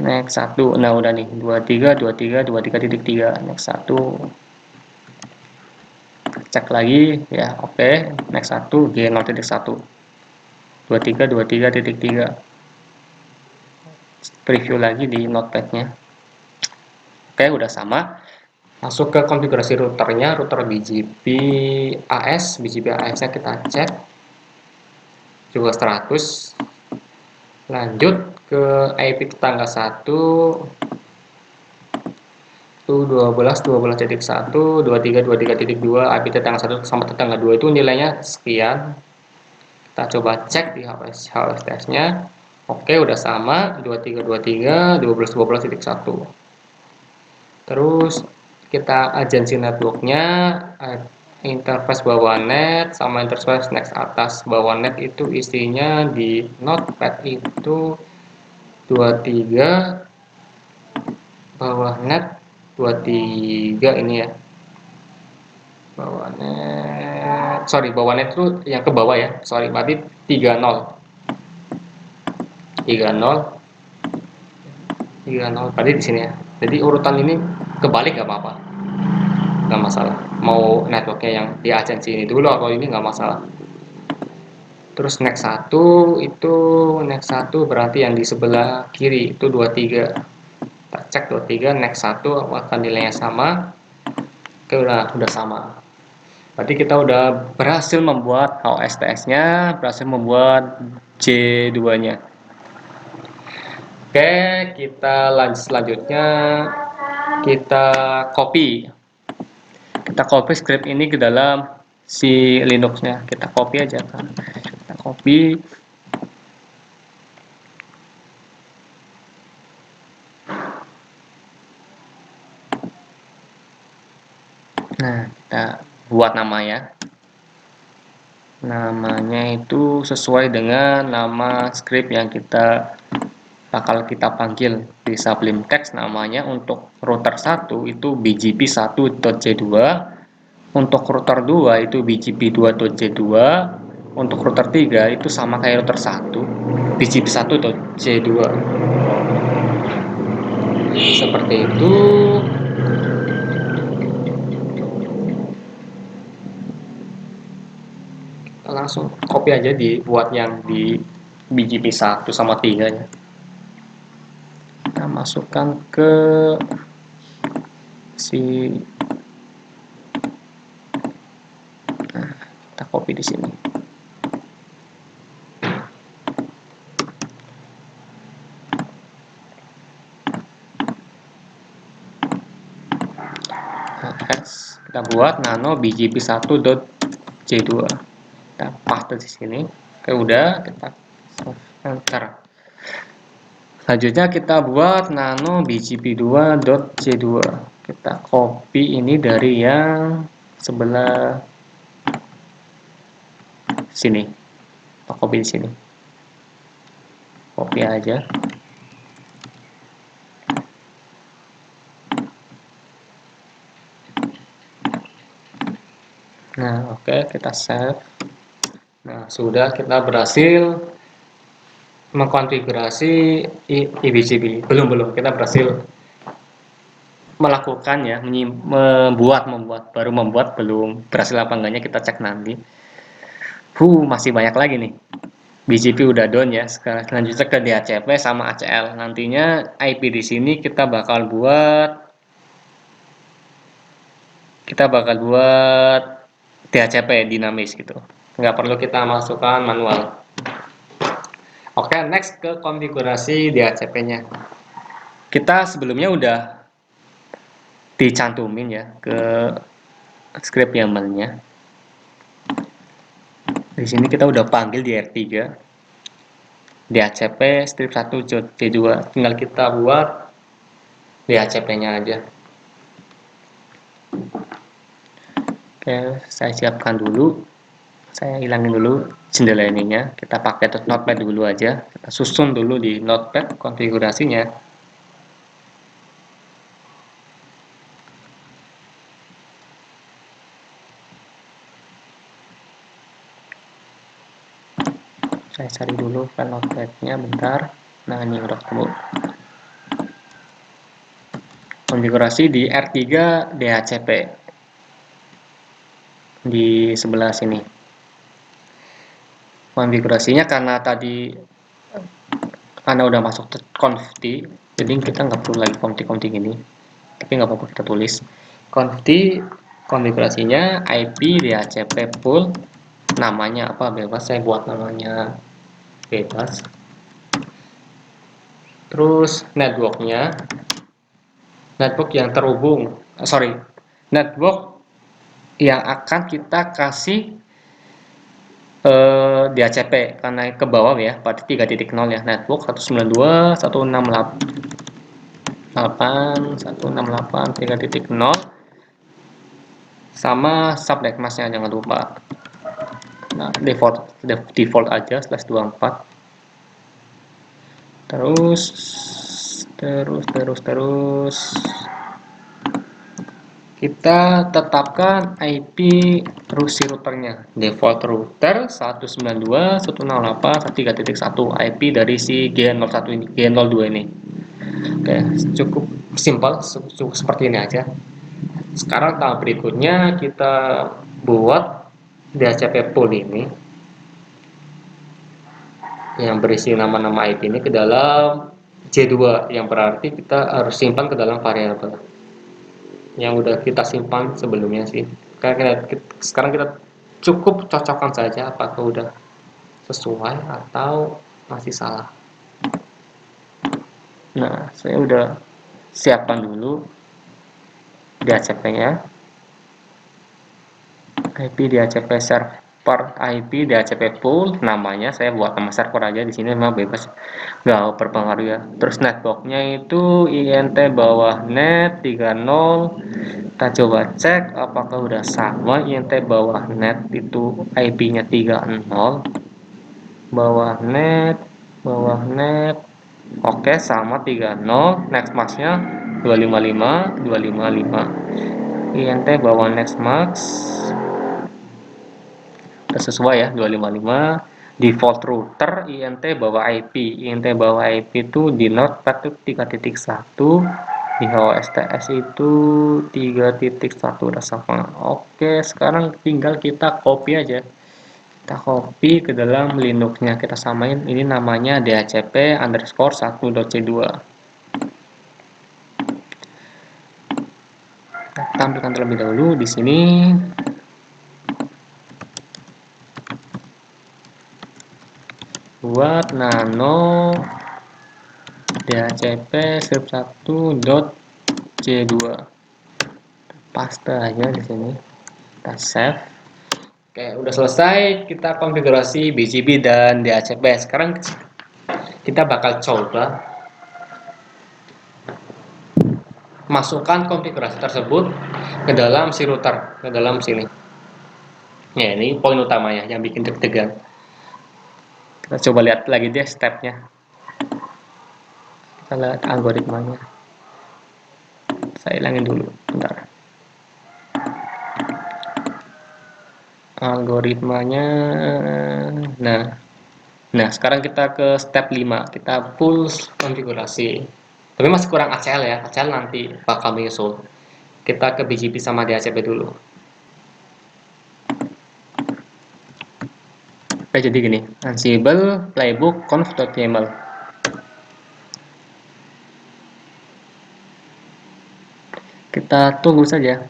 Speaker 1: next 1. Nah, udah nih 23 next 1. Cek lagi ya, oke. Next 1 G0.1. 23 preview lagi di notepadnya. Oke, udah sama. Masuk ke konfigurasi routernya, router BGP AS. BGP AS nya kita cek juga 100. Lanjut ke IP tetangga 1 itu 12.12.1, 23.23.2. IP tetangga 1 sama tetangga 2 itu nilainya sekian. Kita coba cek di HFTS nya. Oke, udah sama 23.23, 12.12.1. Terus kita agensi networknya, interface bawah net sama interface next atas bawah net itu isinya di notepad itu 23 bawah net 23 ini ya, bawah net, bawah net itu yang ke bawah ya, berarti 30 tadi di sini ya. Jadi urutan ini kebalik gak apa-apa, nggak masalah. Mau networknya yang di agensi ini dulu atau ini nggak masalah. Terus next 1 itu berarti yang di sebelah kiri itu 23. Kita cek 23 next 1 akan nilainya sama. Oke, udah sama. Berarti kita udah berhasil membuat HOSTS-nya, berhasil membuat J2-nya. Oke, kita lanjut selanjutnya kita copy. Kita copy script ini ke dalam si Linux-nya. Kita copy aja kan. Kita copy. Nah, kita buat namanya. Namanya itu sesuai dengan nama script yang bakal kita panggil di Sublime Text. Namanya untuk router 1 itu bgp1.j2, untuk router 2 itu bgp2.j2, untuk router 3 itu sama kayak router 1, bgp1.j2. Seperti itu. Kita langsung copy aja dibuat yang di bgp1 sama 3 nya. Kita masukkan ke si, kita copy di sini. Kita buat nano bgp1.j2. Kita paste di sini. Oke, udah, kita enter. Selanjutnya kita buat nano bgp2.j2. Kita copy ini dari yang sebelah sini. Kita copy di sini. Copy aja. Nah, oke, kita save. Nah, sudah, kita berhasil mengkonfigurasi eBGP. Belum, kita berhasil melakukan ya, baru membuat, belum berhasil apa enggaknya kita cek nanti. Masih banyak lagi nih. BGP udah down ya. Sekarang selanjutnya ke DHCP sama ACL. Nantinya IP di sini kita bakal buat DHCP dinamis gitu. Nggak perlu kita masukkan manual. Oke, next ke konfigurasi DHCP-nya. Kita sebelumnya udah dicantumin ya ke script YAML-nya. Di sini kita udah panggil di R3 DHCP strip 1.j2. Tinggal kita buat DHCP-nya aja. Oke, saya siapkan dulu. Saya hilangin dulu jendela ininya. Kita pakai notepad dulu aja. Kita susun dulu di notepad konfigurasinya. Saya cari dulu kan notepadnya bentar. Nah, ini udah ketemu. konfigurasi di R3 DHCP di sebelah sini. Konfigurasinya karena udah masuk conft, jadi kita nggak perlu lagi conft ini, tapi nggak apa-apa kita tulis conft. Konfigurasinya IP DHCP pool, namanya apa bebas, saya buat namanya bebas. Terus network yang terhubung, network yang akan kita kasih DHCP, karena ke bawah ya, berarti 3.0 ya, network 192.168.168 3.0 sama subnet masknya jangan lupa. Nah, default aja /24. Terus kita tetapkan IP routernya, default router 192.168.3.1 IP dari si G01 ini, G02 ini. Oke, cukup simpel, cukup seperti ini aja. Sekarang tahap berikutnya kita buat DHCP pool ini yang berisi nama-nama IP ini ke dalam J2, yang berarti kita harus simpan ke dalam variabel yang udah kita simpan sebelumnya sih. Sekarang kita cukup cocokkan saja apakah udah sesuai atau masih salah. Nah, saya udah siapkan dulu DHCP-nya. IP DHCP server, IP DHCP pool, namanya saya buat nama server aja di sini, memang bebas, nggak berpengaruh ya. Terus networknya itu INT bawah net 30. Kita coba cek apakah udah sama. INT bawah net itu IP-nya 30, bawah net oke, sama 30. Next mask-nya 255 INT bawah next mask sesuai ya, 255. Default router INT bawah IP itu di notepad itu 3.1, di HOSTS itu 3.1 udah sama. Oke, sekarang tinggal kita copy aja, kita copy ke dalam Linuxnya, kita samain, ini namanya dhcp underscore 1.c2. kita tampilkan terlebih dahulu di sini. Buat nano dhcp script 1.c2, paste aja di sini, kita save. Oke, udah selesai kita konfigurasi BGP dan DHCP. Sekarang kita bakal coba masukkan konfigurasi tersebut ke dalam si router, ke dalam sini. Ya, ini poin utamanya yang bikin deg-degan. Kita coba lihat lagi deh stepnya. Kita lihat algoritmanya. Saya hilangin dulu, bentar. Algoritmanya. Nah, sekarang kita ke step 5. Kita full konfigurasi. Tapi masih kurang ACL ya. ACL nanti bakal menyusul. Kita ke BGP sama DHCP dulu. Oke, jadi gini, Ansible playbook conf.yaml. Kita tunggu saja.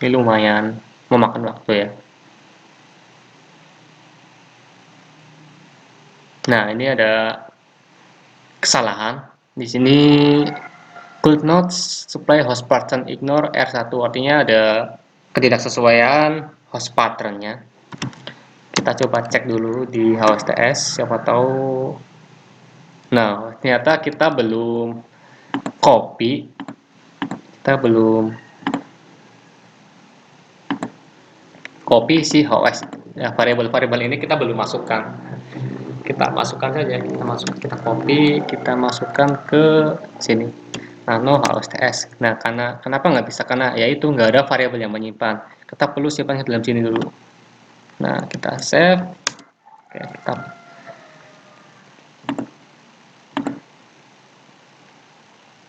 Speaker 1: Ini lumayan memakan waktu ya. Nah, ini ada kesalahan. Di sini could not supply host pattern ignore R1, artinya ada ketidaksesuaian host patternnya. Kita coba cek dulu di HOSTS, siapa tahu. Nah, ternyata kita belum copy, si host ya, variabel-variabel ini kita belum masukkan. Kita masukkan saja, kita copy, kita masukkan ke sini, nano HOSTS. Nah, kenapa nggak bisa? Karena yaitu nggak ada variabel yang menyimpan. Kita perlu simpan dalam sini dulu. Nah, kita save. Oke, kita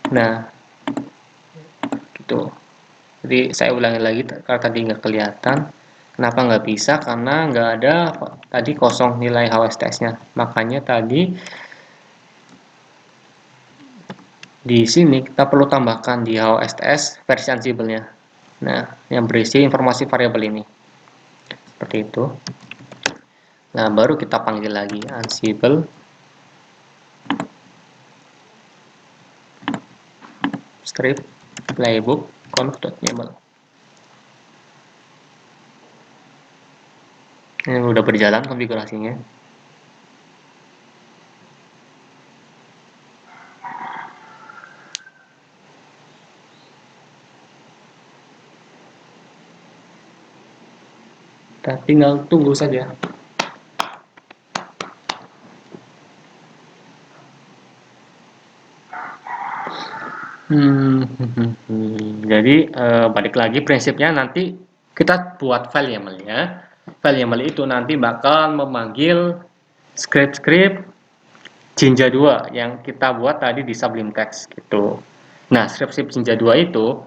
Speaker 1: Nah, gitu. Jadi saya ulangi lagi kalau tadi nggak kelihatan. Kenapa nggak bisa? Karena nggak ada tadi kosong nilai HOSTS-nya. Makanya tadi di sini kita perlu tambahkan di HOSTS versi Ansible-nya. Nah, yang berisi informasi variabel ini. Seperti itu. Nah, baru kita panggil lagi Ansible script playbook conf.yaml. Ini udah berjalan konfigurasinya. Kita tinggal tunggu saja. Jadi balik lagi prinsipnya nanti kita buat file YAML-nya. File YAML itu nanti bakal memanggil script-script Jinja 2 yang kita buat tadi di Sublime Text gitu. Nah, script-script Jinja 2 itu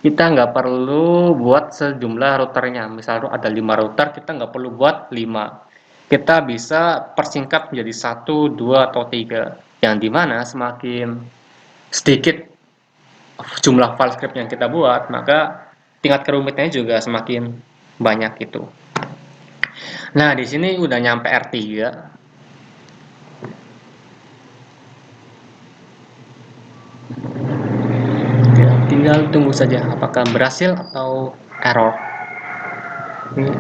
Speaker 1: kita nggak perlu buat sejumlah routernya. Misalnya ada 5 router, kita nggak perlu buat 5. Kita bisa persingkat menjadi 1, 2, atau 3. Yang dimana semakin sedikit jumlah file script yang kita buat, maka tingkat kerumitannya juga semakin banyak gitu. Nah, di sini udah nyampe R3. Ya, tinggal tunggu saja apakah berhasil atau error. Ini,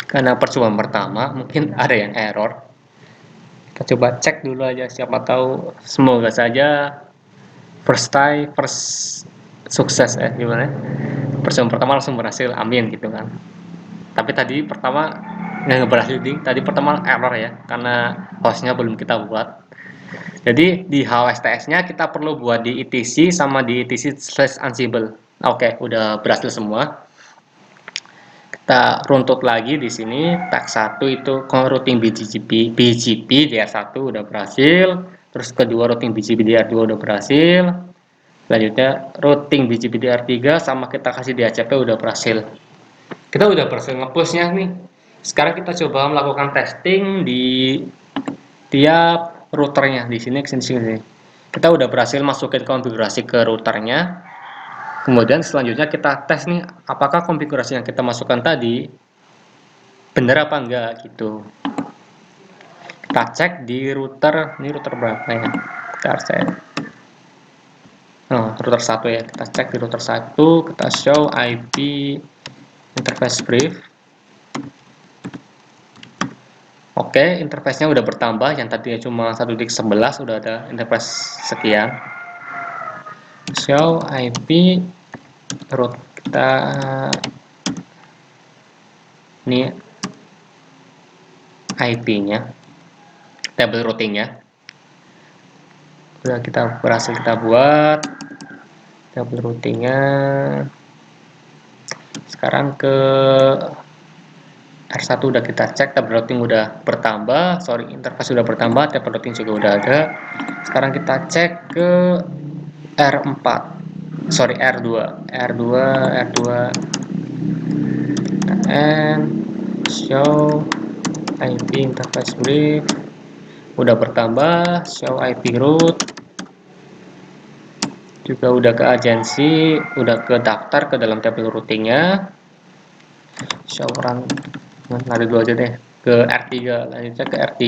Speaker 1: karena percobaan pertama mungkin ada yang error. Kita coba cek dulu aja, siapa tahu semoga saja first try first sukses gimana? Percobaan pertama langsung berhasil, amin gitu kan. Tapi tadi pertama nggak berhasil, tadi pertama error ya karena hostnya belum kita buat. Jadi di HOSTS-nya kita perlu buat di etc sama di etc/ansible. Oke, udah berhasil semua. Kita runtut lagi di sini. Tag 1 itu routing BGP DR1 udah berhasil. Terus kedua routing BGP DR2 udah berhasil. Selanjutnya routing BGP DR3 sama kita kasih DHCP udah berhasil. Kita udah berhasil nge-push-nya nih. Sekarang kita coba melakukan testing di tiap routernya. Di sini sini. Kita udah berhasil masukin konfigurasi ke routernya. Kemudian selanjutnya kita tes nih apakah konfigurasi yang kita masukkan tadi benar apa enggak gitu. Kita cek di router, ini router berapa ya? Kita cek. Router 1 ya. Kita cek di router 1, kita show IP interface brief. Oke, interface-nya udah bertambah, yang tadinya cuma 1.11 udah ada interface sekian. Show IP root, kita ini IP-nya, table routing-nya. Udah kita berhasil kita buat table routing-nya. Sekarang ke R1 udah kita cek, table routing udah bertambah, interface udah bertambah, table routing juga udah ada. Sekarang kita cek ke R4, R2, and show IP interface brief udah bertambah, show IP root juga udah ke agensi, udah ke daftar ke dalam table routingnya. Show run, lari dulu aja deh ke R3, lanjutnya ke R3,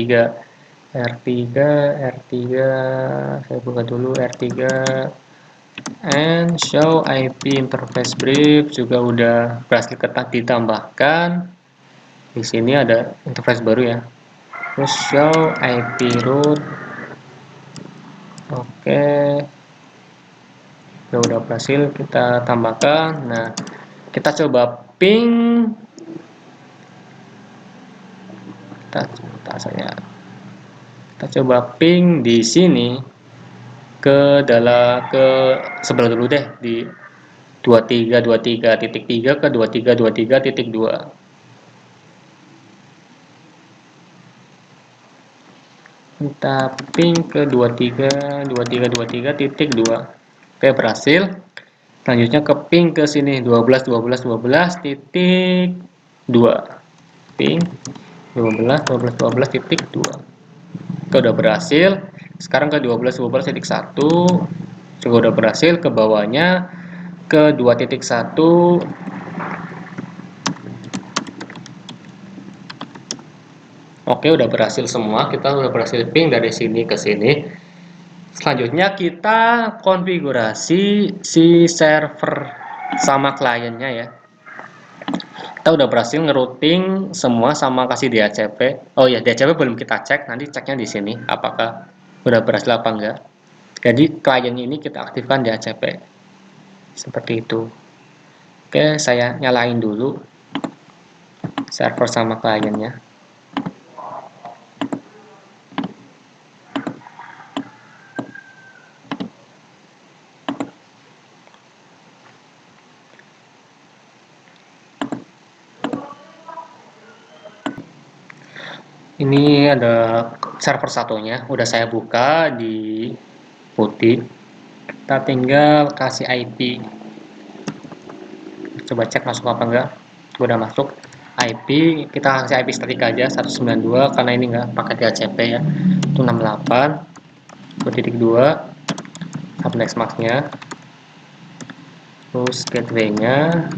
Speaker 1: saya buka dulu R3, and show IP interface brief juga udah berhasil ditambahkan. Di sini ada interface baru ya. Terus show IP root. Oke. Udah berhasil kita tambahkan. Nah, kita coba ping. Kita coba ping di sini ke sebelah dulu deh di 2323.3 ke 2323.2. kita ping ke 23.2 oke berhasil. Selanjutnya ke ping ke sini 12.12.12.2 ping 12.12.12.2 itu udah berhasil. Sekarang ke 12.12.1 juga udah berhasil. Ke bawahnya ke 2.1. Oke, udah berhasil semua. Kita udah berhasil ping dari sini ke sini. Selanjutnya kita konfigurasi si server sama kliennya ya. Kita udah berhasil ngerouting semua sama kasih DHCP. Oh ya, DHCP belum kita cek, nanti ceknya di sini apakah udah berhasil apa enggak. Jadi klien ini kita aktifkan DHCP. Seperti itu. Oke, saya nyalain dulu server sama kliennya. Ini ada server satunya, udah saya buka di putih. Kita tinggal kasih IP. Coba cek masuk apa enggak. Udah masuk. IP kita kasih IP statik aja 192 karena ini enggak pakai DHCP ya. Itu 68 2.2 subnet masknya. Terus gateway-nya.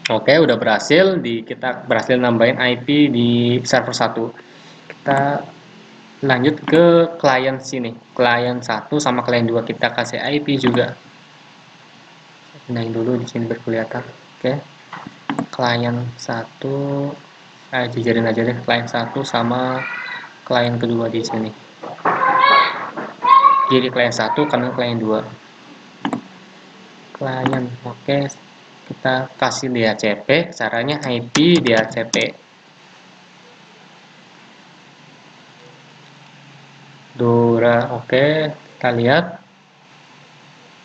Speaker 1: Oke, udah berhasil kita berhasil nambahin IP di server 1. Kita lanjut ke klien sini. Klien 1 sama klien 2 kita kasih IP juga. Pindahin dulu di sini berkelihatan. Oke. Klien 1 saya jajarin aja deh klien 1 sama klien kedua di sini. Jadi klien 1 karena klien 2. Klien, oke. Kita kasih DHCP, caranya IP DHCP. Dora, oke, kita lihat.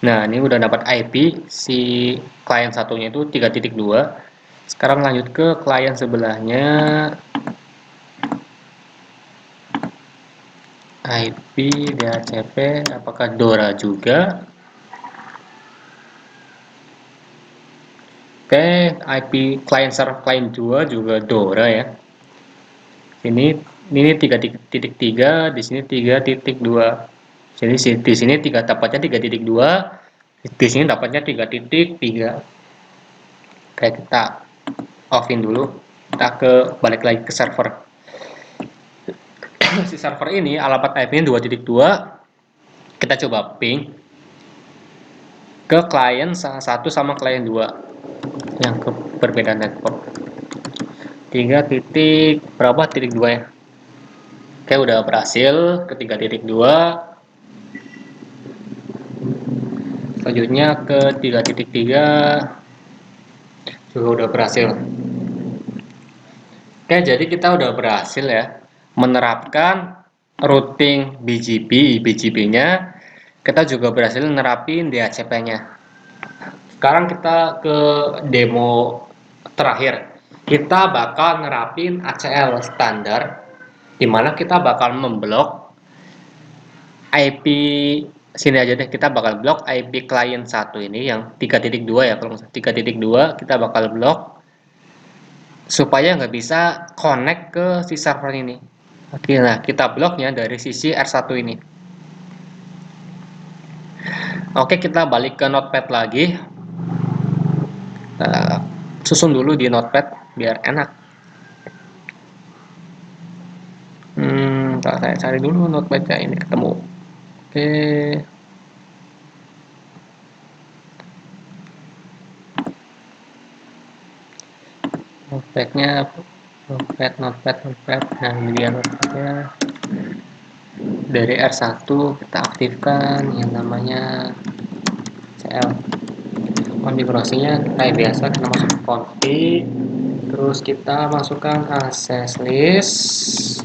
Speaker 1: Nah, ini udah dapat IP si klien satunya itu 3.2. Sekarang lanjut ke klien sebelahnya. IP DHCP apakah Dora juga? Oke, IP klien server klien 2 juga Dora ya. Ini 3.3, di sini 3.2. Jadi di sini dapatnya 3.2, di sini dapatnya 3.3. Oke, kita offin dulu. Kita balik lagi ke server. Si server ini alamat IP-nya 2.2. Kita coba ping ke klien 1 sama klien 2 yang ke berbeda network. 3 titik berapa titik 2 ya. Oke, udah berhasil ke 3.2. Selanjutnya ke 3.3 juga udah berhasil. Oke, jadi kita udah berhasil ya menerapkan routing BGP-nya. Kita juga berhasil nerapin DHCP-nya. Sekarang kita ke demo terakhir. Kita bakal nerapin ACL standar, dimana kita bakal memblok IP sini aja deh, kita bakal blok IP klien 1 ini yang 3.2 ya, kalau 3.2 kita bakal blok supaya nggak bisa connect ke si server ini. Oke, nah kita bloknya dari sisi R1 ini. Oke, kita balik ke notepad lagi. Susun dulu di notepad biar enak. Saya cari dulu notepadnya, ini ketemu. Oke. Notepadnya, notepad. Nah, ini dia notepadnya. Dari R1 kita aktifkan yang namanya CL. Konfigurasinya kayak biasa, kita masuk ke config, terus kita masukkan access list,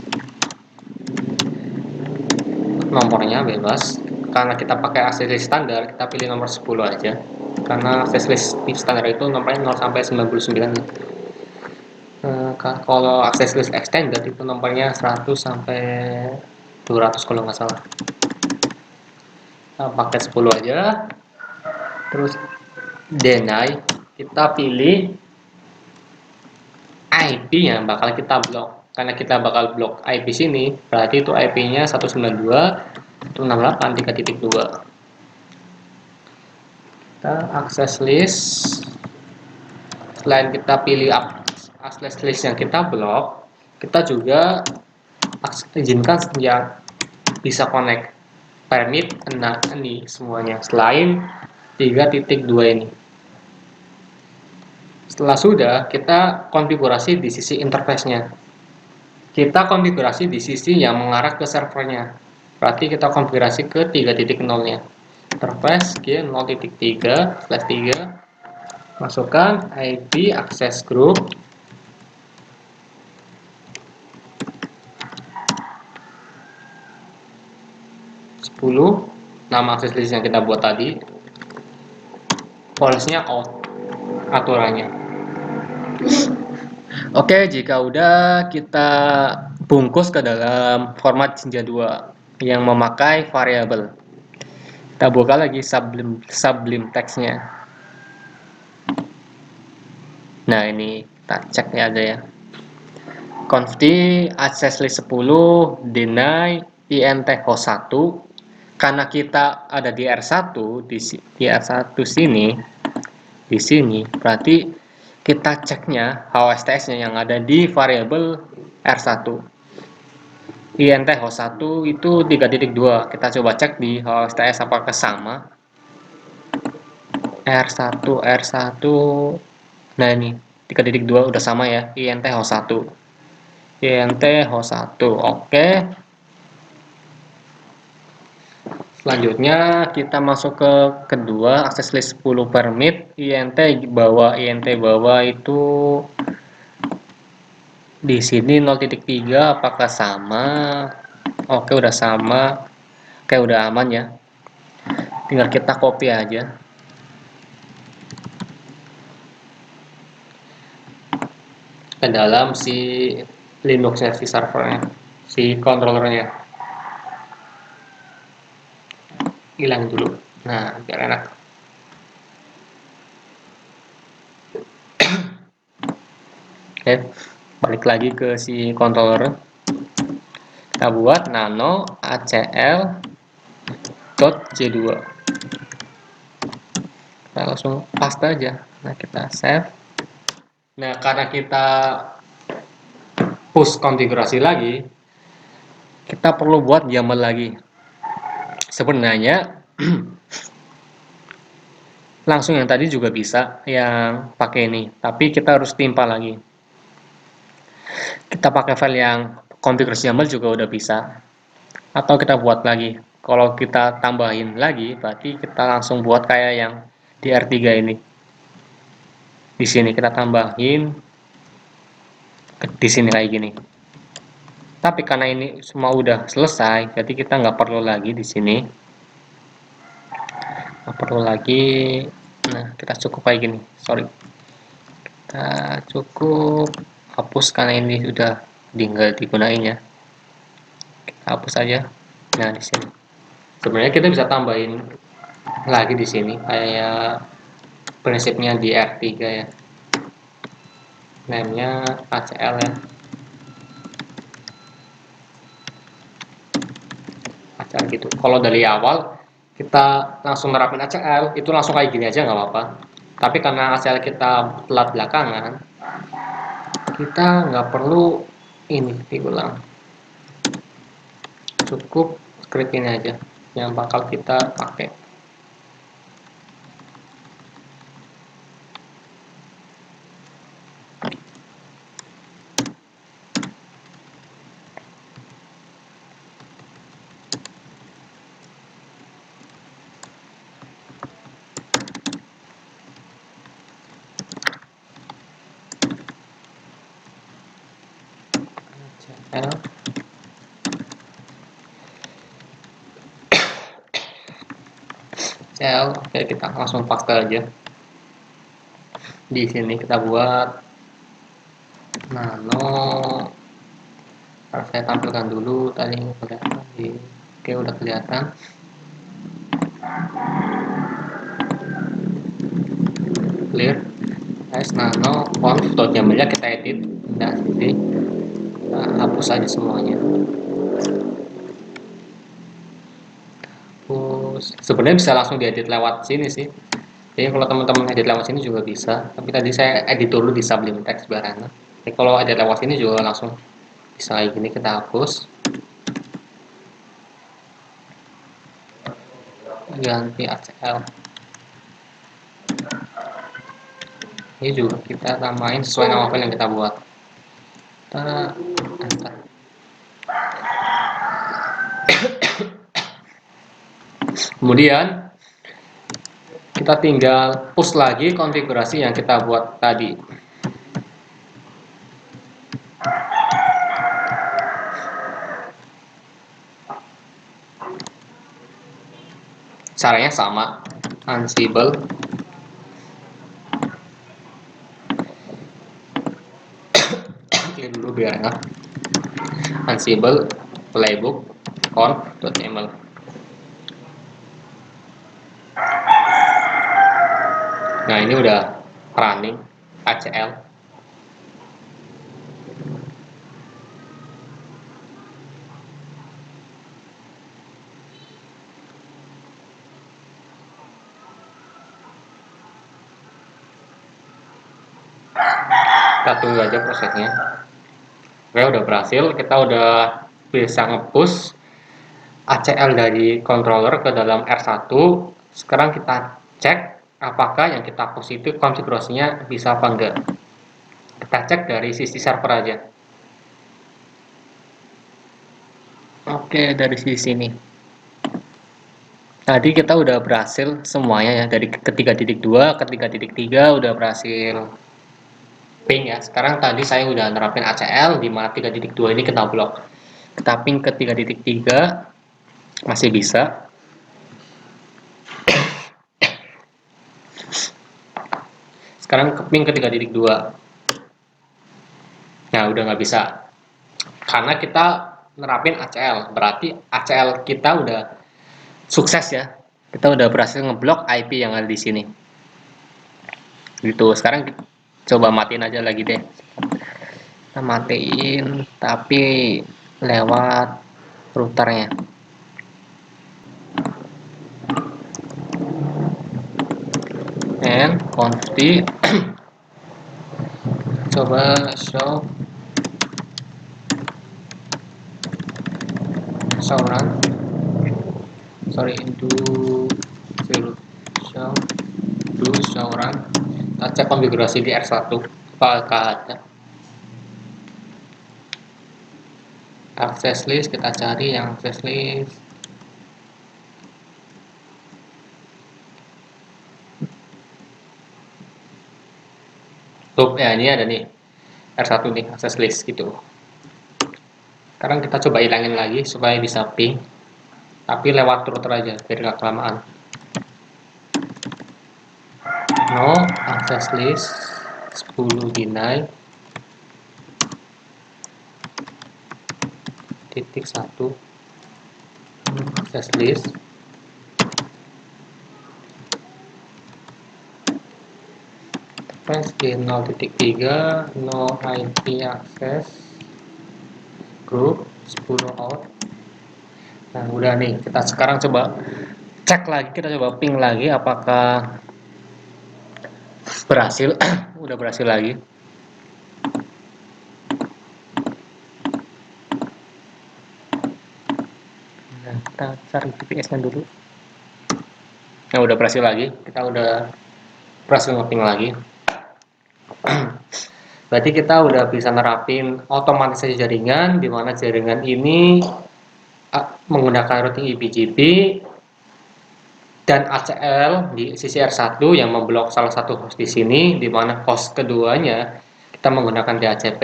Speaker 1: nomornya bebas. Karena kita pakai access list standar, kita pilih nomor 10 aja, karena access list standar itu nomornya 0 sampai 99. kalau access list extended itu nomornya 100 sampai 200 kalau nggak salah. Nah, pakai 10 aja. Terus deny, kita pilih IP yang bakal kita blok. Karena kita bakal blok IP sini, berarti itu IP-nya 192.168.3.2. Kita access list. Selain kita pilih access list yang kita blok, kita juga izinkan yang bisa connect permit ini semuanya selain 3.2 ini. Setelah sudah, kita konfigurasi di sisi interface-nya. Kita konfigurasi di sisi yang mengarah ke servernya. Berarti kita konfigurasi ke 3.0-nya. Interface ke 0.3/3. Masukkan IP access group. Nama access list yang kita buat tadi. Policy-nya out. Aturannya. Oke, jika udah kita bungkus ke dalam format Jinja 2 yang memakai variabel. Kita buka lagi Sublime text-nya. Nah, ini kita cek ya aja ya. Const access list 10 deny int host 1. Karena kita ada di R1 di R1 sini di sini berarti kita ceknya HOSTS-nya yang ada di variabel R1. int host 1 itu 3.2. Kita coba cek di HOSTS apakah sama. R1 nah ini 3.2 udah sama ya, int host 1. int host 1. Oke. Selanjutnya kita masuk ke kedua, access list 10 permit int bawah itu di sini 0.3 apakah sama? Oke, udah sama. Oke, udah aman ya. Tinggal kita copy aja. Ke dalam si Linux-nya, si servernya, si controllernya. Hilang dulu. Nah, biar enak. Oke, balik lagi ke si controller. Kita buat nano acl.j2. Kita langsung paste aja. Nah, kita save. Nah, karena kita push konfigurasi lagi, kita perlu buat YAML lagi. Sebenarnya langsung yang tadi juga bisa yang pakai ini, tapi kita harus timpa lagi. Kita pakai file yang konfigurasi YAML juga udah bisa, atau kita buat lagi. Kalau kita tambahin lagi, berarti kita langsung buat kayak yang di R3 ini. Di sini kita tambahin di sini kayak gini. Tapi karena ini semua udah selesai, jadi kita nggak perlu lagi di sini. Nggak perlu lagi. Nah, kita cukup kayak gini. Sorry. Kita cukup hapus karena ini sudah tinggal digunain ya. Kita hapus aja. Nah, di sini. Sebenarnya kita bisa tambahin lagi di sini kayak prinsipnya di R3 ya. Name-nya ACL ya. ACL gitu. Kalau dari awal kita langsung nerapin ACL, itu langsung kayak gini aja nggak apa-apa. Tapi karena ACL kita telat belakangan, kita nggak perlu ini diulang. Cukup script ini aja yang bakal kita pakai. Oke, kita langsung paste aja. Di sini kita buat Nano. Saya tampilkan dulu tadi kelihatan di. Oke, udah kelihatan. Clear. S nano conf.yaml kita edit. Nah, jadi hapus aja semuanya. Hapus. Sebenarnya bisa langsung diedit lewat sini sih. Jadi kalau teman-teman edit lewat sini juga bisa. Tapi tadi saya edit dulu di Sublime Text biar enak. Jadi kalau edit lewat sini juga langsung bisa kayak gini, kita hapus. Ganti ACL. Ini juga kita namain sesuai nama file yang kita buat. Kita enter. Kemudian kita tinggal push lagi konfigurasi yang kita buat tadi. Caranya sama, Ansible. Klik dulu biar enak. Ansible playbook conf.yaml. Nah, ini udah running ACL. Kita tunggu aja prosesnya. Oke, udah berhasil. Kita udah bisa nge-push ACL dari controller ke dalam R1. Sekarang kita cek apakah yang kita push itu konfigurasinya bisa apa enggak. Kita cek dari sisi server aja. Oke, dari sisi ini. Tadi kita udah berhasil semuanya ya, dari ke 3.2 ke 3.3 udah berhasil ping ya. Sekarang tadi saya udah nerapin ACL di mana 3.2 ini kita blok. Kita ping ke 3.3 masih bisa. Sekarang ke ping ke 3.2. Nah, udah nggak bisa. Karena kita nerapin ACL, berarti ACL kita udah sukses ya. Kita udah berhasil ngeblok IP yang ada di sini. Gitu. Sekarang coba matiin aja lagi deh. Kita matiin tapi lewat routernya. And conf coba show run, sorry, do show run. Kita cek konfigurasi di R1 apakah ada access list. Kita cari yang access list. Tuh ya, ini ada nih R1 nih access list gitu. Sekarang kita coba hilangin lagi supaya bisa ping, tapi lewat router aja biar gak kelamaan. No access list 10 deny titik 1 access list di 0.3 no IP access group 10 out. Nah, udah nih, kita sekarang coba cek lagi, kita coba ping lagi apakah berhasil. Udah berhasil lagi. Nah, kita cari TPS-nya dulu. Nah, udah berhasil lagi. Kita udah berhasil nge-ping lagi. Berarti kita udah bisa nerapin otomatisasi jaringan, di mana jaringan ini menggunakan routing eBGP dan ACL di sisi R1 yang memblok salah satu host di sini, di mana host keduanya kita menggunakan DHCP.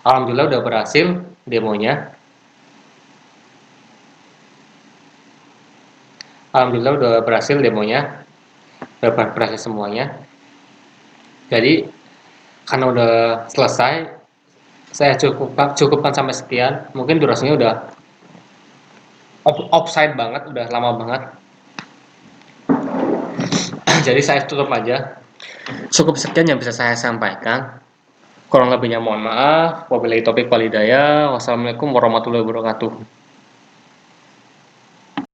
Speaker 1: Alhamdulillah udah berhasil demonya. Alhamdulillah udah berhasil demonya, udah berhasil semuanya. Jadi karena udah selesai, saya cukupkan sampai sekian. Mungkin durasinya udah offside banget, udah lama banget. Jadi saya tutup aja. Cukup sekian yang bisa saya sampaikan. Kurang lebihnya mohon maaf. Wabillahi taufiq wal hidayah. Wassalamualaikum warahmatullahi wabarakatuh.